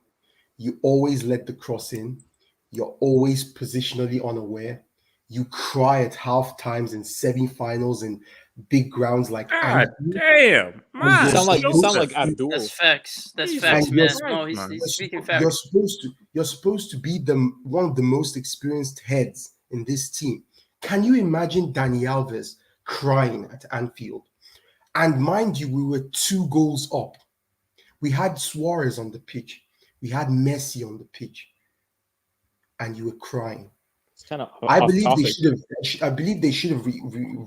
You always let the cross in. You're always positionally unaware. You cry at half times in semi-finals in big grounds like God Anfield. damn, man. You sound like Joseph. Abdul. That's facts. That's Jesus facts, And man. Christ, No, man. he's speaking you're facts. supposed to be one of the most experienced heads in this team. Can you imagine Dani Alves crying at Anfield? And mind you, we were 2 goals up. We had Suarez on the pitch. We had Messi on the pitch. And you were crying. It's kind of I off believe they topic. should have. I believe they should have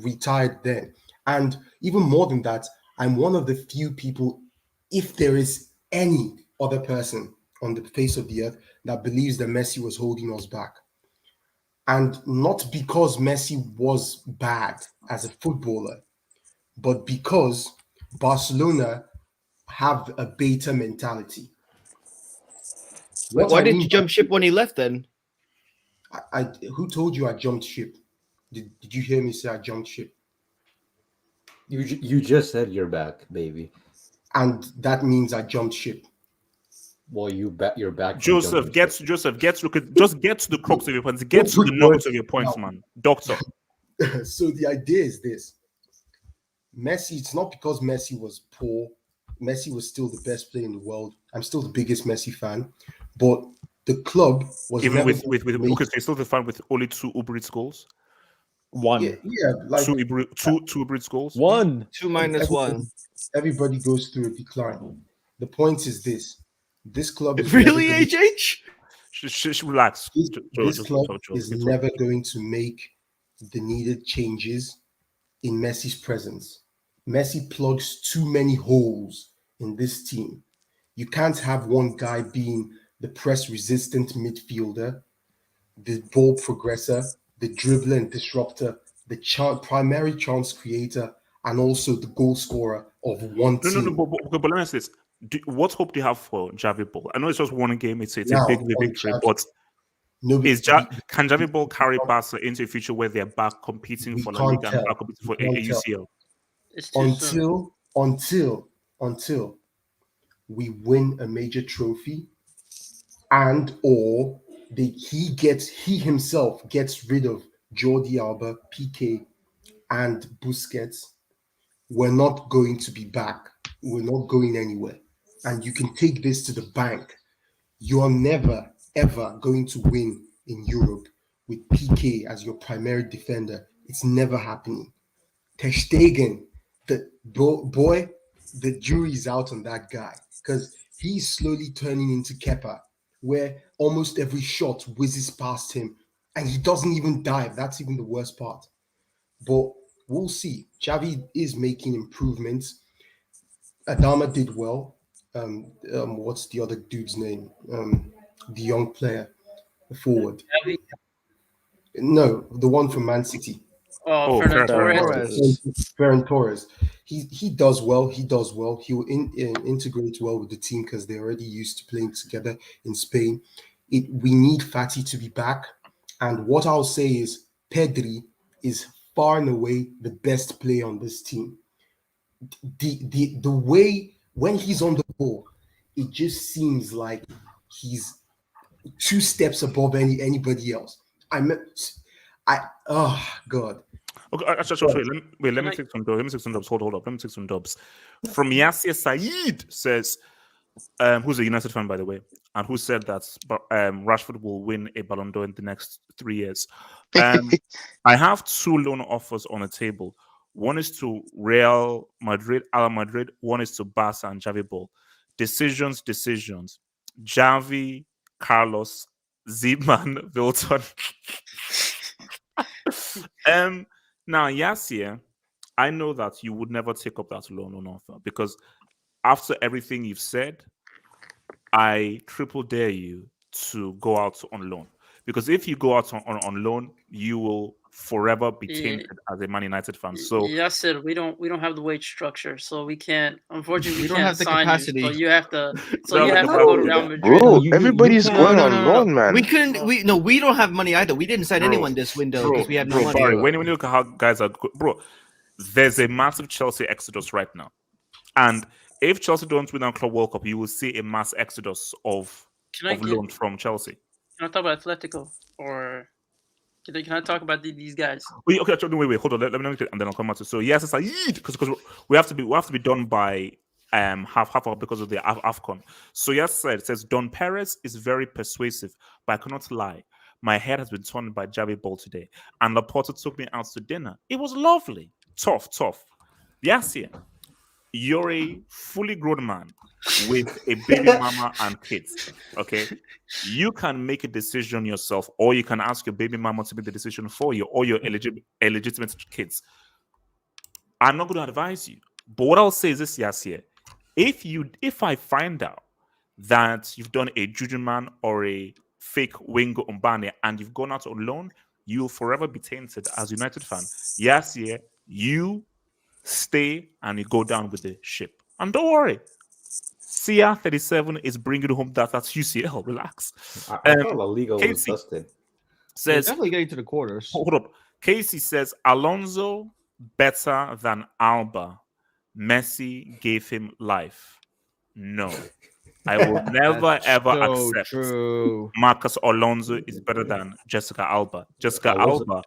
retired then. And even more than that, I'm one of the few people, if there is any other person on the face of the earth that believes that Messi was holding us back, and not because Messi was bad as a footballer, but because Barcelona have a beta mentality. Wait, What why I did mean you jump ship when he left then? I who told you I jumped ship? Did you hear me say I jumped ship? You just said you're back, baby. And that means I jumped ship. Well, you're back. Joseph, get to just get to the crux of your points. Get to the Good nuggets words of your points, now. man. Doctor. So the idea is this. Messi, it's not because Messi was poor. Messi was still the best player in the world. I'm still the biggest Messi fan. But the club was Even never with going to make- okay, so you're still the fan with only 2 Uber Eats goals? One. Yeah, like Two Uber Eats goals? One. 2 minus 1. everybody goes through a decline. The point is this. This club is Really, never going- HH? Relax. this club is It's never going to make the needed changes in Messi's presence. Messi plugs too many holes in this team. You can't have one guy being the press resistant midfielder, the ball progressor, the dribbler and disruptor, the primary chance creator, and also the goal scorer of one No, team. but let me ask this. What hope do you have for Javi Ball? I know it's just one game, it's Now, a big on victory, Xavi, but nobody, can Javi Ball carry Barca into a future where they're back competing we for La can't Liga and tell. back competing for We can't tell. UCL? It's too soon. Until we win a major trophy, and or he himself gets rid of Jordi Alba, PK, and Busquets, we're not going to be back. We're not going anywhere. And you can take this to the bank. You're never, ever going to win in Europe with PK as your primary defender. It's never happening. Ter Stegen, the boy, the jury's out on that guy because he's slowly turning into Kepa, where almost every shot whizzes past him and he doesn't even dive. That's even the worst part. But we'll see. Xavi is making improvements. Adama did well. What's the other dude's name? The young player, the forward. No, the one from Man City. Oh, Fernando Ferran Torres. Ferran Torres. He does well. He does well. He will integrate well with the team because they're already used to playing together in Spain. We need Fati to be back. And what I'll say is Pedri is far and away the best player on this team. The way when he's on the ball, it just seems like he's 2 steps above anybody else. Oh God. Okay, sorry. Let me take some dubs. Let me take some dubs. Hold up. Let me take some dubs. From Yasir Saeed says, who's a United fan, by the way, and who said that Rashford will win a Ballon d'Or in the next 3 years. I have 2 loan offers on the table. One is to Real Madrid, Alba Madrid. One is to Barca and Javi Ball. Decisions. Javi, Carlos, Zeman, Wilton. Now, Yasir, I know that you would never take up that loan on offer because after everything you've said, I triple dare you to go out on loan. Because if you go out on loan, you will forever be tainted as a Man United fan. So yeah, I said we don't have the wage structure, so we can't. Unfortunately, We don't can't have the sign capacity. you. So you have to. So No, you the have to go to capacity. Real Madrid. Bro, you everybody's can't- going on loan, man. We couldn't. We don't have money either. We didn't sign Bro, anyone this window because we have no money. Barry, when you look at how guys are, bro, there's a massive Chelsea exodus right now, and if Chelsea don't win our Club World Cup, you will see a mass exodus of loans from Chelsea. Can I talk about Atletico or can I talk about these guys? Wait, okay, wait, hold on. Let me and then I'll come back to. So yes, it's like because we have to be done by half hour because of the AFCON. So yes, it says Don Perez is very persuasive, but I cannot lie. My head has been turned by Javi Ball today, and Laporta took me out to dinner. It was lovely, tough. Yes, yeah. You're a fully grown man with a baby mama and kids. Okay, you can make a decision yourself, or you can ask your baby mama to make the decision for you, or your illegitimate kids. I'm not going to advise you, but what I'll say is this: Yasir, if I find out that you've done a juju man or a fake Wingo Umbane and you've gone out on loan, you'll forever be tainted as a United fan. Yasir, you stay and you go down with the ship. And don't worry, Sia 37 is bringing home that's UCL. Relax. I thought La Liga was Casey dusted. They're says, definitely getting to the quarters. hold up. Casey says Alonso better than Alba, Messi gave him life. No. I will never ever so accept true. Marcus Alonso is better than Jessica Alba. Jessica Alonso- Alba,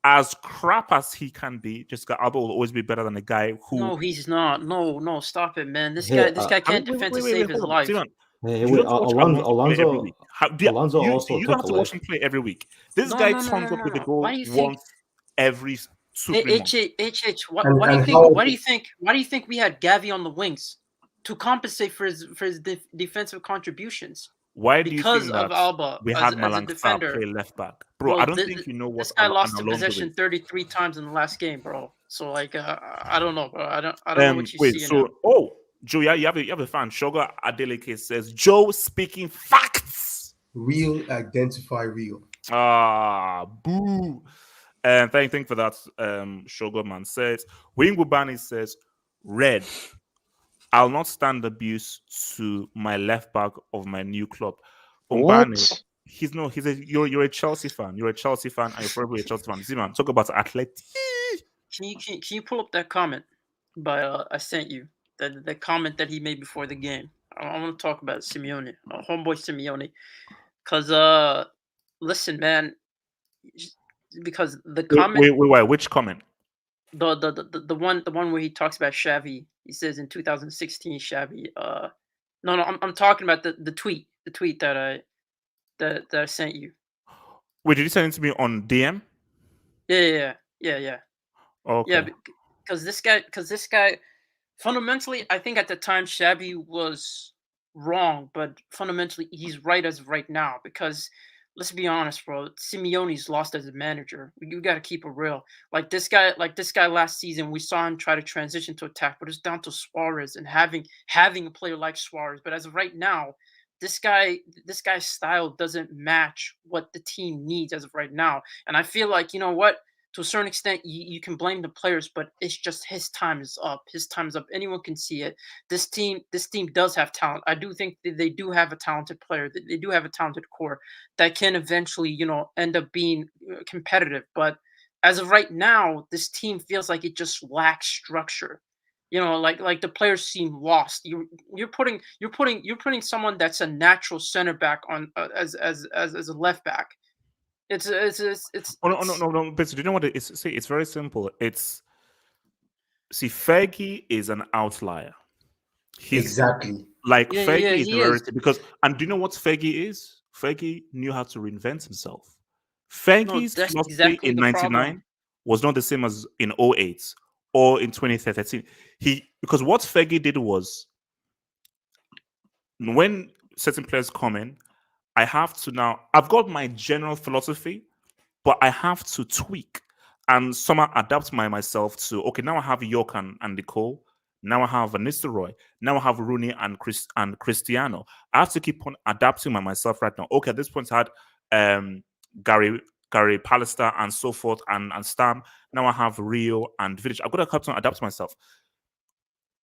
as crap as he can be, Jessica Alba will always be better than a guy who. No, he's not. No, stop it, man. This Hey, guy can't defend to save his hold on. life. Simon, Hey, you wait, don't watch Alonso play every Alonso, week. Alonso also You don't took have a to watch life. him play every week. This No, guy no, no, turns no, up no, with a no. goal Why do you think? once every 2-3 months. HH, what And do you think? how- Why do you think? Why do you think we had Gavi on the wings to compensate for his defensive contributions? Why do you Because think of that Alba we as had a Malang Sarr defender. play left back? Bro, Well, I don't think you know what this guy lost an to Alonso possession is. 33 times in the last game, bro. So like, I don't know, bro. I don't know what you Wait, see in so him. Joe, yeah, you have a fan. Shoga Adeleke says Joe speaking facts. Real identify real. Ah, boo. And thank you for that. Shoga man says Wingubani says red. I'll not stand abuse to my left back of my new club. Umbani, What? you're a Chelsea fan. You're a Chelsea fan, and you're probably a Chelsea fan. See, man, talk about Atleti. Can you pull up that comment by I sent you the comment that he made before the game? I want to talk about Simeone, homeboy Simeone, because listen, man, because the comment, Wait, which comment? the one where he talks about Xavi. He says in 2016 Xavi. No, I'm talking about the tweet that I sent you. Wait, did you send it to me on DM? Yeah. Okay. Yeah, because this guy, fundamentally, I think at the time Xavi was wrong, but fundamentally he's right as of right now. Because let's be honest, bro, Simeone's lost as a manager. You got to keep it real. Like this guy last season, we saw him try to transition to attack, but it's down to Suarez and having a player like Suarez. But as of right now, this guy's style doesn't match what the team needs as of right now. And I feel like, you know what? To a certain extent, you can blame the players, but it's just his time is up. His time is up. Anyone can see it. This team does have talent. I do think that they do have a talented player. They do have a talented core that can eventually, end up being competitive. But as of right now, this team feels like it just lacks structure. Like the players seem lost. You're putting someone that's a natural center back on as a left back. It's No. But do you know what it is? See, it's very simple. Fergie is an outlier. He's Exactly. like Yeah, Fergie is he a is. rarity because, and do you know what Fergie is? Fergie knew how to reinvent himself. No, Fergie's that's philosophy exactly in the '99 problem. was not the same as in '08 or in 2013. Because what Fergie did was when certain players come in, I've got my general philosophy, but I have to tweak and somehow adapt myself to, okay, now I have York and Nicole. Now I have Van Nistelrooy. Now I have Rooney and Cristiano. I have to keep on adapting myself right now. Okay, at this point I had Gary Pallister and so forth and Stam. Now I have Rio and Vidic. I've got to keep on adapt myself.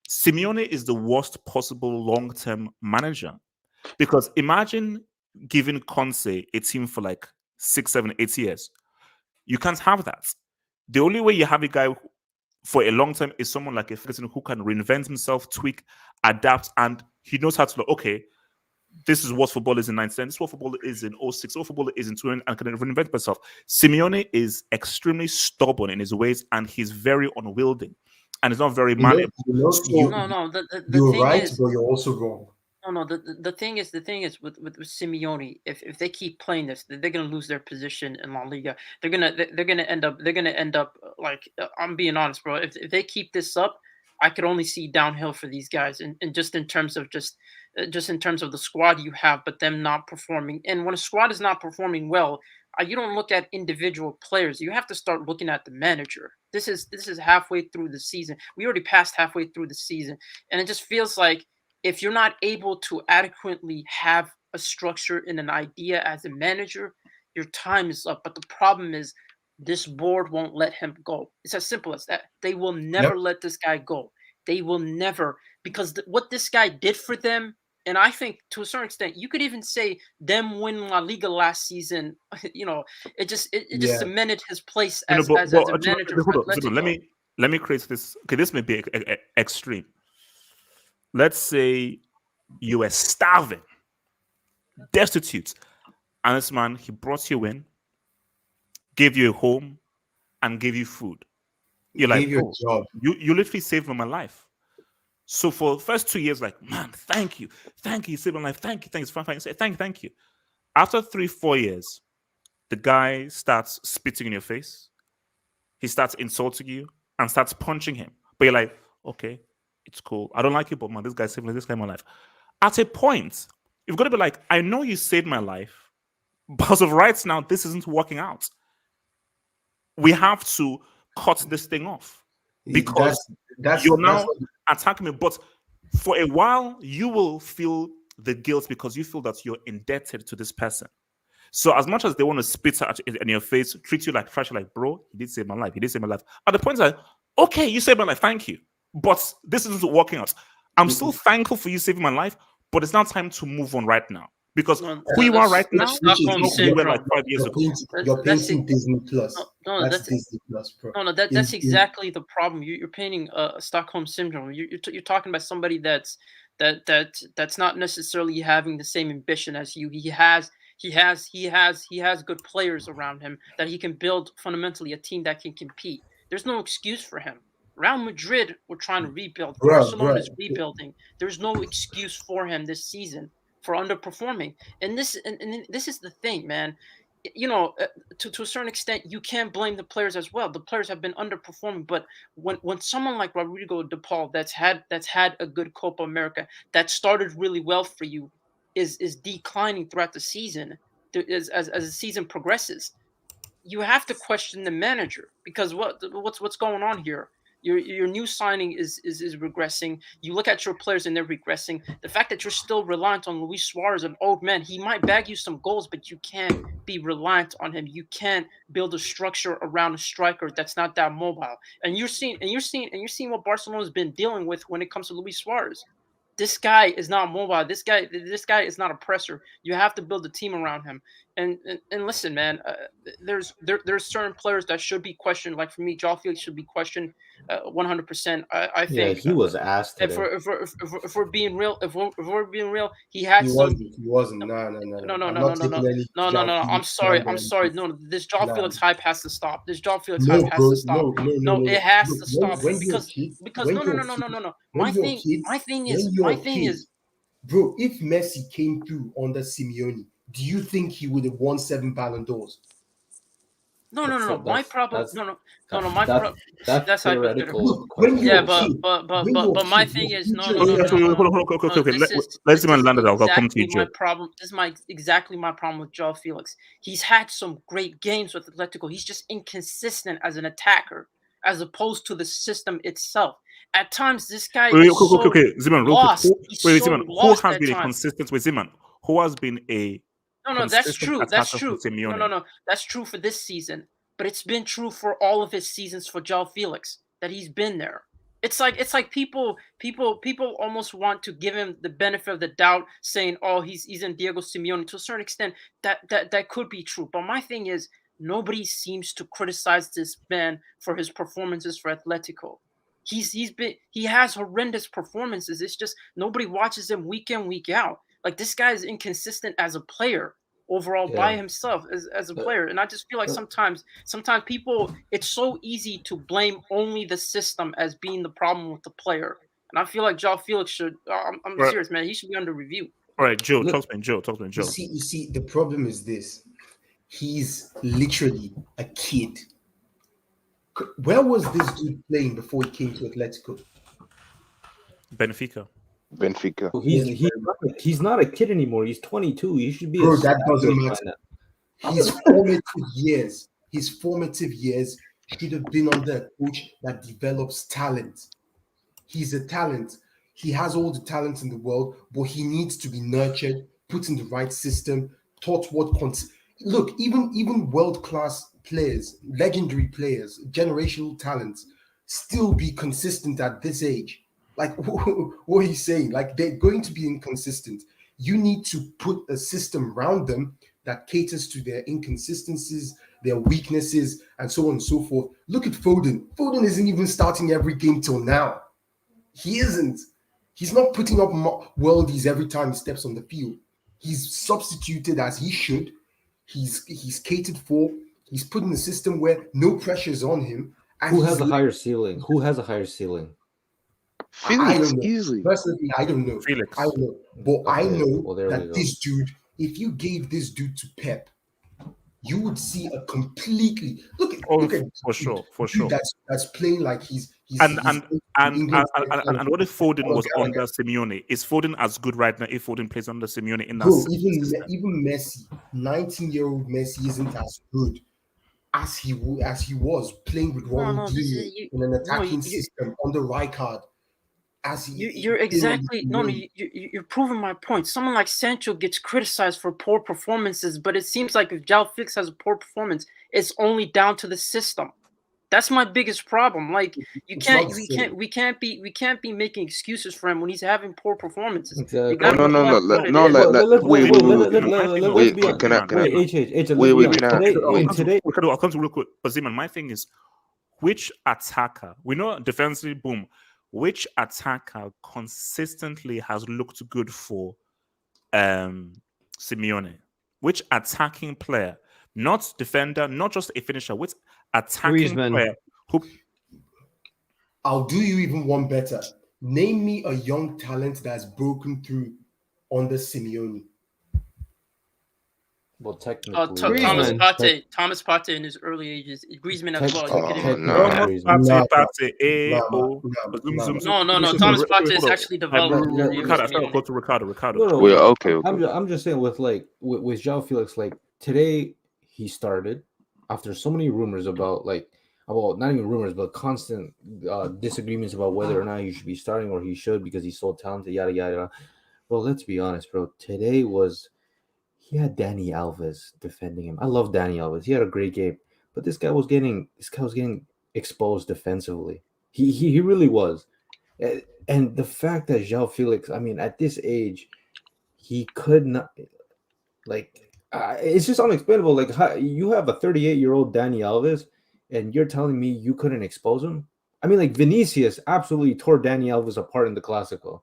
Simeone is the worst possible long-term manager. Because imagine giving Conce a team for like 6, 7, 8 years. You can't have that. The only way you have a guy for a long time is someone like a Ferguson who can reinvent himself, tweak, adapt, and he knows how to look, okay, this is what football is in 1910, this is what football is in 06, what football is in 20, and can reinvent himself. Simeone is extremely stubborn in his ways, and he's very unwielding, and he's not very malleable. No. The You're thing right, is, but you're also wrong. no. The thing is with Simeone, if they keep playing this, they're gonna lose their position in La Liga. They're gonna end up like, I'm being honest, bro. If they keep this up, I could only see downhill for these guys, and just in terms of the squad you have, but them not performing. And when a squad is not performing well, you don't look at individual players. You have to start looking at the manager. This is halfway through the season. We already passed halfway through the season, and it just feels like if you're not able to adequately have a structure and an idea as a manager, your time is up. But the problem is this board won't let him go. It's as simple as that. They will never let this guy go. They will never, because what this guy did for them, and I think to a certain extent, you could even say them win La Liga last season. It just cemented his place as a manager for Hold on, Atletico. let me create this. Okay, this may be extreme. Let's say you were starving, destitute, and this man, he brought you in, gave you a home, and gave you food. You're like, Gave you bro, a job. you literally saved my life. So for the first 2 years, like, man, thank you, you saved my life, thank you, thanks, fine, thank you. After 3-4 years, the guy starts spitting in your face. He starts insulting you and starts punching him. But you're like, okay, it's cool. I don't like you, but man, this guy saved my life. At a point, you've got to be like, I know you saved my life, but as of right now, this isn't working out. We have to cut this thing off because you're now attacking me. But for a while, you will feel the guilt because you feel that you're indebted to this person. So as much as they want to spit at in your face, treat you like trash, like, bro, he did save my life. He did save my life. At the point that, okay, you saved my life, thank you. But this isn't working out. I'm still thankful for you saving my life, but it's now time to move on right now. Because who you are right now is not who you were like 5 years ago. You're painting Disney Plus. That's Disney Plus, bro. No, that's exactly the problem. You're painting Stockholm syndrome. You're talking about somebody that's not necessarily having the same ambition as you. He has good players around him that he can build fundamentally a team that can compete. There's no excuse for him. Real Madrid were trying to rebuild. Barcelona is rebuilding. There's no excuse for him this season for underperforming. And this is the thing, man. You know, to a certain extent, you can't blame the players as well. The players have been underperforming, but when someone like Rodrigo De Paul, that's had a good Copa America, that started really well for you, is declining throughout the season, as the season progresses, you have to question the manager because what's going on here? Your new signing is regressing. You look at your players and they're regressing. The fact that you're still reliant on Luis Suarez, an old man, he might bag you some goals, but you can't be reliant on him. You can't build a structure around a striker that's not that mobile. And you're seeing what Barcelona's been dealing with when it comes to Luis Suarez. This guy is not mobile. This guy is not a presser. You have to build a team around him. And listen, man, there's certain players that should be questioned. Like for me, Joao Felix should be questioned 100%. I think. Yeah, he was asked today. If we're being real, he wasn't. No. I'm sorry. No, this Joao Felix hype has to stop. It has to stop because no. My thing is, bro, if Messi came through under Simeone, do you think he would have won 7 Ballon d'Ors? No. My problem. That's theoretical. Yeah, but my thing is no. Let's even land it. I'll come to you, Joe. This is exactly my problem with Joao Felix. He's had some great games with Atletico. He's just inconsistent as an attacker, as opposed to the system itself. At times, this guy is Ziman, lost. Ziman, who has been consistent with Ziman? Who has been a No, that's true. That's true. No. That's true for this season, but it's been true for all of his seasons for Joao Felix that he's been there. It's like people almost want to give him the benefit of the doubt, saying, "Oh, he's in Diego Simeone." To a certain extent, that could be true. But my thing is, nobody seems to criticize this man for his performances for Atletico. He has horrendous performances. It's just nobody watches him week in, week out. Like this guy is inconsistent as a player overall by himself as a player. And I just feel like sometimes people, it's so easy to blame only the system as being the problem with the player. And I feel like Joao Felix should, I'm serious, man. He should be under review. All right, Joe, talk to me, Joe. You see, the problem is this. He's literally a kid. Where was this dude playing before he came to Atletico? Benfica. He's not a kid anymore. He's 22. He should be. Bro, that doesn't matter. His formative years should have been under a coach that develops talent. He's a talent. He has all the talent in the world, but he needs to be nurtured, put in the right system, taught what. Look, even world-class players, legendary players, generational talents, still be consistent at this age. Like, what are you saying? Like, they're going to be inconsistent. You need to put a system around them that caters to their inconsistencies, their weaknesses, and so on and so forth. Look at Foden. Foden isn't even starting every game till now. He isn't. He's not putting up worldies every time he steps on the field. He's substituted as he should. He's catered for. He's put in a system where no pressure is on him. And Who has a higher ceiling? Who has a higher ceiling? Felix, I don't know. easily. Personally, I don't know. Felix. I don't know. But I Okay, know well, there we that go. this dude, if you gave this dude to Pep, you would see a completely look at for sure. dude that's playing like he's And England what if Foden was under Simeone? Is Foden as good right now if Foden plays under Simeone in that bro, system? even Messi, 19-year-old Messi isn't as good as he was playing with Ronaldinho in an attacking system under Rijkaard. You're exactly you're proving my point. Someone like Sancho gets criticized for poor performances, but it seems like if João Felix has a poor performance, it's only down to the system. That's my biggest problem. Like we can't be making excuses for him when he's having poor performances. Exactly. Can I'll come to real quick. But Zeman, my thing is, which attacker, we know defensively, boom, which attacker consistently has looked good for Simeone? Which attacking player, not defender, not just a finisher, which attacking player who... I'll do you even one better. Name me a young talent that's broken through under Simeone. Well, technically, Thomas Partey in his early ages, Griezmann as well. No. Thomas Partey is actually developed. Ricardo. Well, okay. I'm just saying with João Felix, like today he started after so many rumors about not even rumors, but constant disagreements about whether or not he should be starting or he should because he's so talented, yada yada. Well, let's be honest, bro. Today he had Dani Alves defending him. I love Dani Alves. He had a great game, but this guy was getting exposed defensively. He really was. And the fact that João Felix, I mean, at this age, he could not it's just unexplainable. Like you have a 38-year-old Dani Alves, and you're telling me you couldn't expose him? I mean, like Vinicius absolutely tore Dani Alves apart in the Clásico,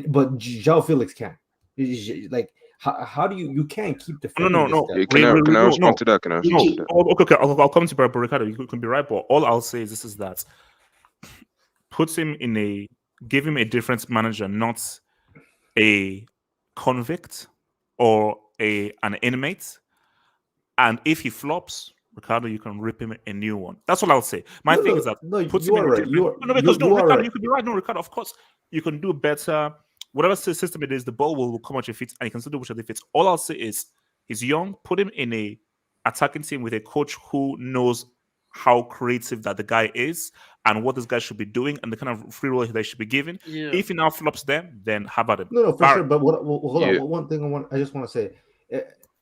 but João Felix can't. Like. How do you can't keep defending? No. Can I respond to that? Okay. I'll come to Ricardo. You can be right, but all I'll say is that give him a different manager, not a convict or an inmate. And if he flops, Ricardo, you can rip him a new one. That's all I'll say. My thing is that put him in right. Ricardo, you could be right. No, Ricardo, of course, you can do better. Whatever system it is, the ball will come at your feet, and you can still do whichever fits. All I'll say is, he's young. Put him in a attacking team with a coach who knows how creative that the guy is and what this guy should be doing and the kind of free role they should be given. Yeah. If he now flops them, then how about it? No, for sure. But hold on. One thing I just want to say.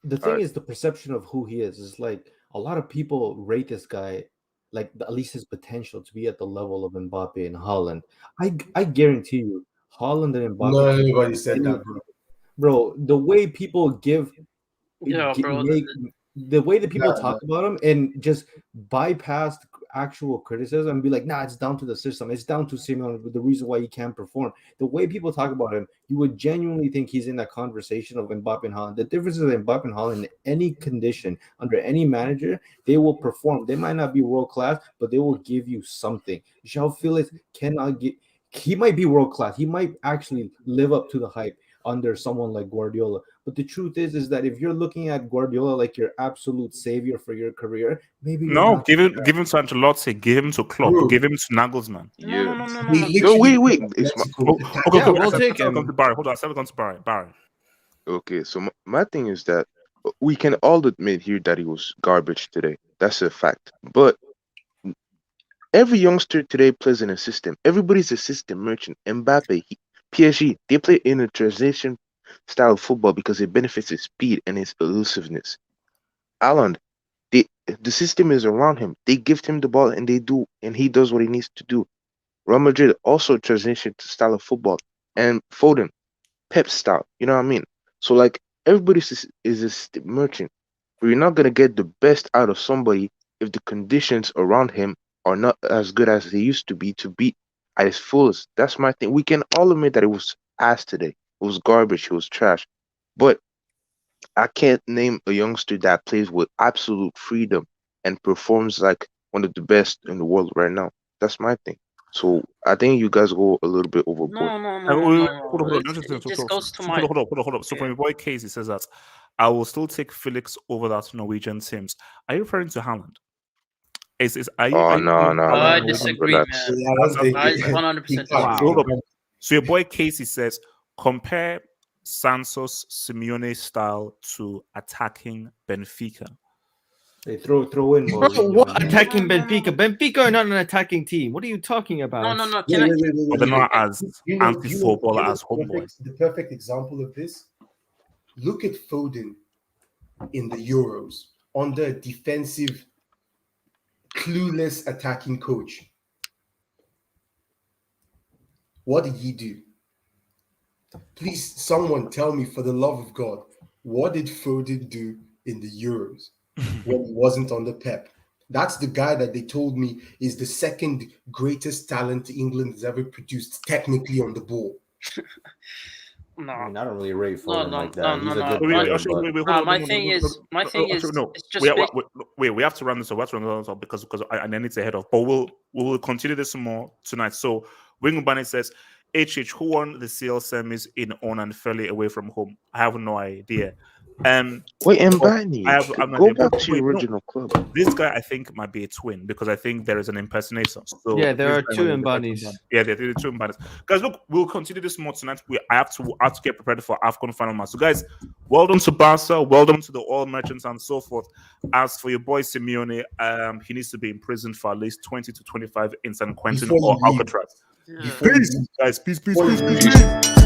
The thing is the perception of who he is like a lot of people rate this guy like at least his potential to be at the level of Mbappe and Haaland. I guarantee you. Haaland and Mbappe. No, anybody said that, bro. The way people the way that people talk about him and just bypass actual criticism and be like, nah, it's down to the system. It's down to Simeone, the reason why he can't perform. The way people talk about him, you would genuinely think he's in that conversation of Mbappe and Haaland. The difference is Mbappe and Haaland in any condition, under any manager, they will perform. They might not be world class, but they will give you something. João Felix cannot get. He might be world class. He might actually live up to the hype under someone like Guardiola. But the truth is that if you're looking at Guardiola like your absolute savior for your career, maybe give him to Ancelotti, give him to Klopp, give him to Nagelsmann. No, wait. We'll take him. Hold on, I've gone to Barry. Okay, so my thing is that we can all admit here that he was garbage today. That's a fact. But every youngster today plays in a system. Everybody's a system merchant. Mbappe, PSG, they play in a transition style of football because it benefits his speed and his elusiveness. Haaland, the system is around him. They gift him the ball and he does what he needs to do. Real Madrid also transition to style of football. And Foden, Pep style. You know what I mean? So like everybody is a merchant. We're not gonna get the best out of somebody if the conditions around him are not as good as they used to be at his fullest. That's my thing. We can all admit that it was ass today. It was garbage. It was trash. But I can't name a youngster that plays with absolute freedom and performs like one of the best in the world right now. That's my thing. So I think you guys go a little bit overboard. Hold on. It just goes to my. Hold on. So from your boy Casey says that I will still take Felix over that Norwegian teams. Are you referring to Haaland? Oh no. I disagree, man. Yeah, that's big. I 100% Wow. disagree. Hold up. So your boy Casey says compare Santos Simeone style to attacking Benfica. They throw in. Bro, Mourinho what in there. attacking Benfica? Benfica are not an attacking team. What are you talking about? No. Wait, wait, wait, But they're not as You know- anti-footballer you know as homeboys. the perfect example of this. Look at Foden in the Euros under a defensive, clueless attacking coach. What did he do? Please, someone tell me, for the love of God, what did Foden do in the Euros when he wasn't on the Pep? That's the guy that they told me is the second greatest talent England has ever produced, technically on the ball. I mean, I don't really rate No, Foden no, like that. no, He's no, a good no. player, Actually, but wait, hold on, My no, thing no, is, no, it's just we have to run this up. We have to run this up because I need to head off. But we'll continue this more tonight. So Wingbani says, HH, who won the CL semis in on and fairly away from home? I have no idea. Wait, Mbani, I'm not go idea. back But to your wait, no, original club. this guy I think might be a twin because I think there is an impersonator. So Yeah, there this are guy two might be the Mbanis. Yeah, there are two Mbanis. Guys, look, we'll continue this more tonight. I have to get prepared for AFCON final match. So, guys, well done to Barca, well done to the oil merchants and so forth. As for your boy Simeone, he needs to be in prison for at least 20 to 25 in San Quentin Before or you leave. Alcatraz. Yeah. Peace, guys. Peace. Before you leave.